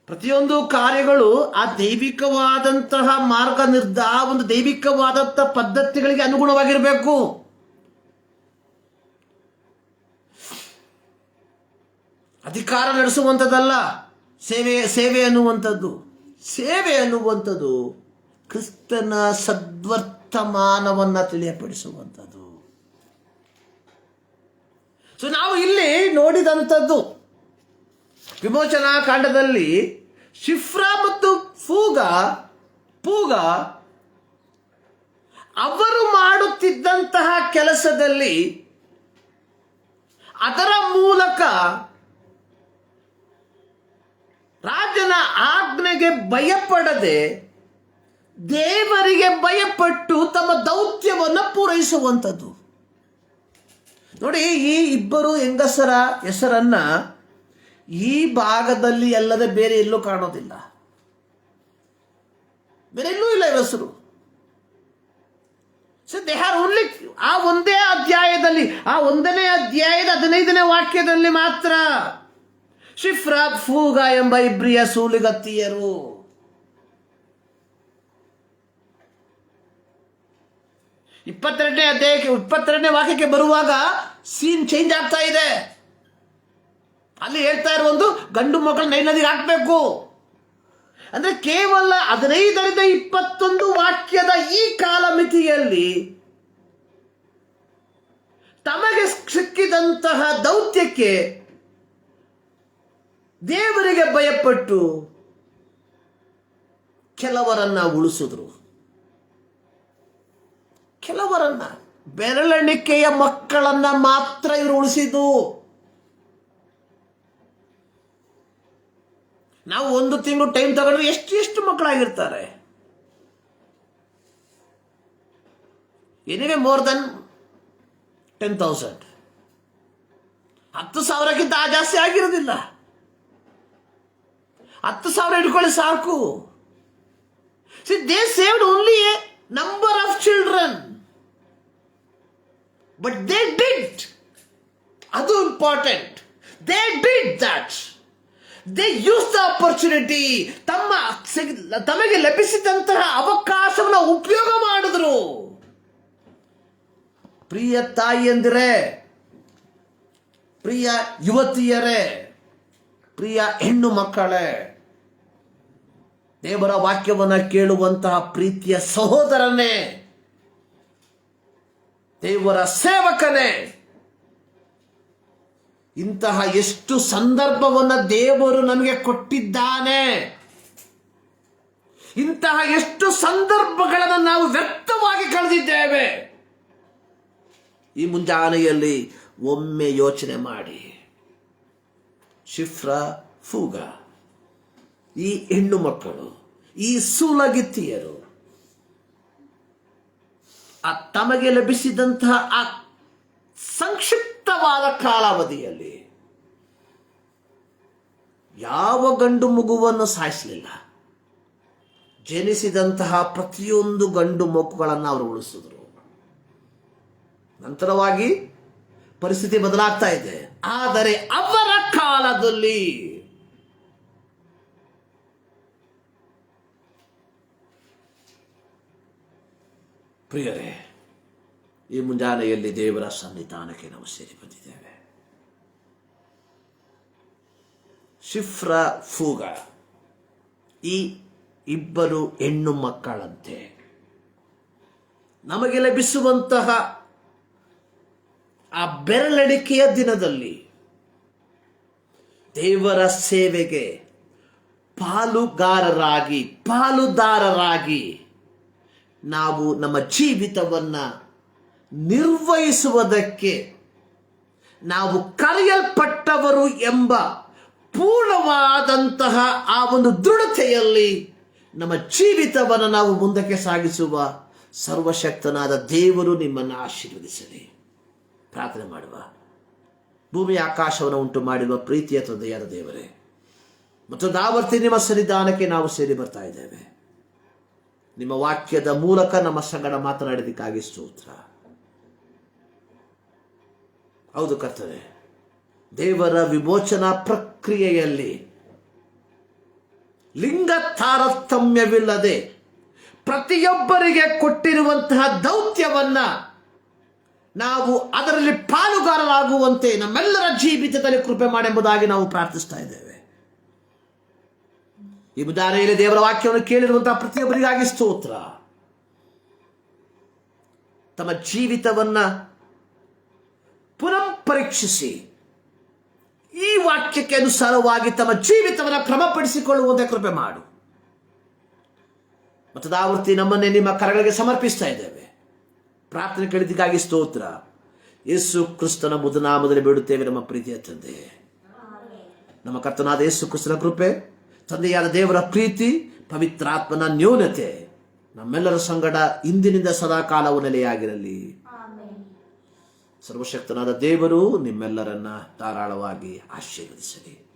ಪ್ರತಿಯೊಂದು ಕಾರ್ಯಗಳು ಆ ದೈವಿಕವಾದಂತಹ ಒಂದು ದೈವಿಕವಾದಂತಹ ಪದ್ಧತಿಗಳಿಗೆ ಅನುಗುಣವಾಗಿರಬೇಕು. ಅಧಿಕಾರ ನಡೆಸುವಂಥದ್ದಲ್ಲ ಸೇವೆ ಅನ್ನುವಂಥದ್ದು. ಸೇವೆ ಅನ್ನುವಂಥದ್ದು ಕ್ರಿಸ್ತನ ಸದ್ವರ್ತಮಾನವನ್ನು ತಿಳಿಯಪಡಿಸುವಂಥದ್ದು. ಸೊ ನಾವು ಇಲ್ಲಿ ನೋಡಿದಂಥದ್ದು ವಿಮೋಚನಾ ಕಾಂಡದಲ್ಲಿ ಶಿಫ್ರ ಮತ್ತು ಪೂಗ ಅವರು ಮಾಡುತ್ತಿದ್ದಂತಹ ಕೆಲಸದಲ್ಲಿ ಅದರ ಮೂಲಕ ರಾಜನ ಆಜ್ಞೆಗೆ ಭಯಪಡದೆ ದೇವರಿಗೆ ಭಯಪಟ್ಟು ತಮ್ಮ ದೌತ್ಯವನ್ನು ಪೂರೈಸುವಂಥದ್ದು. ನೋಡಿ, ಈ ಇಬ್ಬರು ಹೆಂಗಸರ ಹೆಸರನ್ನ ಈ ಭಾಗದಲ್ಲಿ ಅಲ್ಲದೆ ಬೇರೆ ಎಲ್ಲೂ ಕಾಣೋದಿಲ್ಲ, ಬೇರೆ ಎಲ್ಲೂ ಇಲ್ಲ ಇವರ ಹೆಸರು. ದೇ ಆರ್ ಓನ್ಲಿ ಆ ಒಂದೇ ಅಧ್ಯಾಯದಲ್ಲಿ, ಆ 1ನೇ ಅಧ್ಯಾಯದ 15ನೇ ವಾಕ್ಯದಲ್ಲಿ ಮಾತ್ರ ಶಿಫ್ರ ಪೂಗ ಎಂಬ ಇಬ್ರಿಯ ಸೂಲಿಗತ್ತಿಯರು. ಇಪ್ಪತ್ತೆರಡನೇ ಅಧ್ಯಾಯಕ್ಕೆ 22ನೇ ವಾಕ್ಯಕ್ಕೆ ಬರುವಾಗ ಸೀನ್ ಚೇಂಜ್ ಆಗ್ತಾ ಇದೆ. ಅಲ್ಲಿ ಹೇಳ್ತಾ ಇರುವ ಒಂದು ಗಂಡು ಮಕ್ಕಳು ನೈಲ್ ನದಿಗೆ ಹಾಕಬೇಕು ಅಂದ್ರೆ ಕೇವಲ 15ರಿಂದ 21 ವಾಕ್ಯದ ಈ ಕಾಲಮಿತಿಯಲ್ಲಿ ತಮಗೆ ಸಿಕ್ಕಿದಂತಹ ದೌತ್ಯಕ್ಕೆ ದೇವರಿಗೆ ಭಯಪಟ್ಟು ಕೆಲವರನ್ನ ಉಳಿಸಿದ್ರು. ಕೆಲವರನ್ನ, ಬೆರಳೆಣಿಕೆಯ ಮಕ್ಕಳನ್ನ ಮಾತ್ರ ಇವರು ಉಳಿಸಿದ್ದು. ನಾವು 1 ತಿಂಗಳು ಟೈಮ್ ತಗೊಂಡ್ರೆ ಎಷ್ಟು ಮಕ್ಕಳಾಗಿರ್ತಾರೆ? ಎನಿವೆ ಮೋರ್ ದನ್ 10,000, 10,000ಕ್ಕಿಂತ ಜಾಸ್ತಿ ಆಗಿರೋದಿಲ್ಲ. 10,000 ಇಟ್ಕೊಳ್ಳಿ ಸಾಕು. They saved only a number of children, but they did. ಅದು important. They did that. They used the opportunity. ತಮಗೆ ಲಭಿಸಿದಂತಹ ಅವಕಾಶವನ್ನು ಉಪಯೋಗ ಮಾಡಿದ್ರು. ಪ್ರಿಯ ತಾಯಿಯಂದಿರೇ, ಪ್ರಿಯ ಯುವತಿಯರೇ, ಪ್ರಿಯ ಹೆಣ್ಣು ಮಕ್ಕಳೇ, ದೇವರ ವಾಕ್ಯವನ್ನು ಕೇಳುವಂತಹ ಪ್ರೀತಿಯ ಸಹೋದರನೇ, ದೇವರ ಸೇವಕನೇ, ಇಂತಹ ಎಷ್ಟು ಸಂದರ್ಭವನ್ನು ದೇವರು ನಮಗೆ ಕೊಟ್ಟಿದ್ದಾನೆ. ಇಂತಹ ಎಷ್ಟು ಸಂದರ್ಭಗಳನ್ನು ನಾವು ವ್ಯಕ್ತವಾಗಿ ಕಳೆದಿದ್ದೇವೆ. ಈ ಮುಂಜಾನೆಯಲ್ಲಿ ಒಮ್ಮೆ ಯೋಚನೆ ಮಾಡಿ. ಶಿಫ್ರ ಪೂಗ, ಈ ಹೆಣ್ಣು ಮಕ್ಕಳು, ಈ ಸೂಲಗಿತ್ತಿಯರು, ತಮಗೆ ಲಭಿಸಿದಂತಹ ಆ ಸಂಕ್ಷಿಪ್ತವಾದ ಕಾಲಾವಧಿಯಲ್ಲಿ ಯಾವ ಗಂಡು ಮಗುವನ್ನು ಸಾಯಿಸಲಿಲ್ಲ. ಜನಿಸಿದಂತಹ ಪ್ರತಿಯೊಂದು ಗಂಡು ಮಕ್ಕಳನ್ನು ಅವರು ಉಳಿಸಿದ್ರು. ನಂತರವಾಗಿ ಪರಿಸ್ಥಿತಿ ಬದಲಾಗ್ತಾ ಇದೆ. ಆದರೆ ಅವರ ಕಾಲದಲ್ಲಿ ಪ್ರಿಯರೇ, ಈ ಮುಂಜಾನೆಯಲ್ಲಿ ದೇವರ ಸನ್ನಿಧಾನಕ್ಕೆ ನಾವು ಸೇರಿ ಬಂದಿದ್ದೇವೆ. ಶಿಫ್ರ ಫೂಗ ಈ ಇಬ್ಬರು ಹೆಣ್ಣು ಮಕ್ಕಳಂತೆ ನಮಗೆ ಲಭಿಸುವಂತಹ ಆ ಬೆರಳೆಣಿಕೆಯ ದಿನದಲ್ಲಿ ದೇವರ ಸೇವೆಗೆ ಪಾಲುದಾರರಾಗಿ ನಾವು ನಮ್ಮ ಜೀವಿತವನ್ನು ನಿರ್ವಹಿಸುವುದಕ್ಕೆ ನಾವು ಕರೆಯಲ್ಪಟ್ಟವರು ಎಂಬ ಪೂರ್ಣವಾದಂತಹ ಆ ಒಂದು ದೃಢತೆಯಲ್ಲಿ ನಮ್ಮ ಜೀವಿತವನ್ನು ನಾವು ಮುಂದಕ್ಕೆ ಸಾಗಿಸುವ ಸರ್ವಶಕ್ತನಾದ ದೇವರು ನಿಮ್ಮನ್ನು ಆಶೀರ್ವದಿಸಲಿ. ಪ್ರಾರ್ಥನೆ ಮಾಡುವ. ಭೂಮಿ ಆಕಾಶವನ್ನು ಉಂಟು ಮಾಡಿರುವ ಪ್ರೀತಿಯ ತಂದೆಯಾದ ದೇವರೇ, ಮತ್ತು ದಾವರ್ತಿ ನಿಮ್ಮ ಸನ್ನಿಧಾನಕ್ಕೆ ನಾವು ಸೇರಿ ಬರ್ತಾ ಇದ್ದೇವೆ. ನಿಮ್ಮ ವಾಕ್ಯದ ಮೂಲಕ ನಮ್ಮ ಸಂಗಡ ಮಾತನಾಡಿದಕ್ಕಾಗಿ ಸ್ತೋತ್ರ. ಹೌದು ಕರ್ತನೆ, ದೇವರ ವಿಮೋಚನಾ ಪ್ರಕ್ರಿಯೆಯಲ್ಲಿ ಲಿಂಗ ತಾರತಮ್ಯವಿಲ್ಲದೆ ಪ್ರತಿಯೊಬ್ಬರಿಗೆ ಕೊಟ್ಟಿರುವಂತಹ ದೌತ್ಯವನ್ನ ನಾವು ಅದರಲ್ಲಿ ಪಾಲುಗಾರರಾಗುವಂತೆ ನಮ್ಮೆಲ್ಲರ ಜೀವಿತದಲ್ಲಿ ಕೃಪೆ ಮಾಡೆಂಬುದಾಗಿ ನಾವು ಪ್ರಾರ್ಥಿಸ್ತಾ ಇದ್ದೇವೆ. ಈ ಮುಂಜಾನೆಯಲ್ಲಿ ದೇವರ ವಾಕ್ಯವನ್ನು ಕೇಳಿರುವಂತಹ ಪ್ರತಿಯೊಬ್ಬರಿಗಾಗಿ ಸ್ತೋತ್ರ. ತಮ್ಮ ಜೀವಿತವನ್ನ ಪುನಃ ಪರೀಕ್ಷಿಸಿ ಈ ವಾಕ್ಯಕ್ಕೆ ಅನುಸಾರವಾಗಿ ತಮ್ಮ ಜೀವಿತವನ್ನು ಕ್ರಮಪಡಿಸಿಕೊಳ್ಳುವಂತೆ ಕೃಪೆ ಮಾಡು. ಮತ್ತು ದಾವರ್ತಿ ನಮ್ಮನ್ನೇ ನಿಮ್ಮ ಕರಗಳಿಗೆ ಸಮರ್ಪಿಸ್ತಾ ಇದ್ದೇವೆ. ಪ್ರಾರ್ಥನೆ ಕೇಳಿದ್ದಕ್ಕಾಗಿ ಸ್ತೋತ್ರ. ಯೇಸು ಕ್ರಿಸ್ತನ ಮುದನಾಮದಲ್ಲಿ ಬೇಡುತ್ತೇವೆ ನಮ್ಮ ಪ್ರೀತಿಯ ತಂದೆ. ನಮ್ಮ ಕರ್ತನಾದ ಯೇಸು ಕ್ರಿಸ್ತನ ಕೃಪೆ, ತಂದೆಯಾದ ದೇವರ ಪ್ರೀತಿ, ಪವಿತ್ರಾತ್ಮನ ನ್ಯೂನತೆ ನಮ್ಮೆಲ್ಲರ ಸಂಗಡ ಇಂದಿನಿಂದ ಸದಾಕಾಲವು ನೆಲೆಯಾಗಿರಲಿ. ಸರ್ವಶಕ್ತನಾದ ದೇವರು ನಿಮ್ಮೆಲ್ಲರನ್ನ ಧಾರಾಳವಾಗಿ ಆಶೀರ್ವದಿಸಲಿ.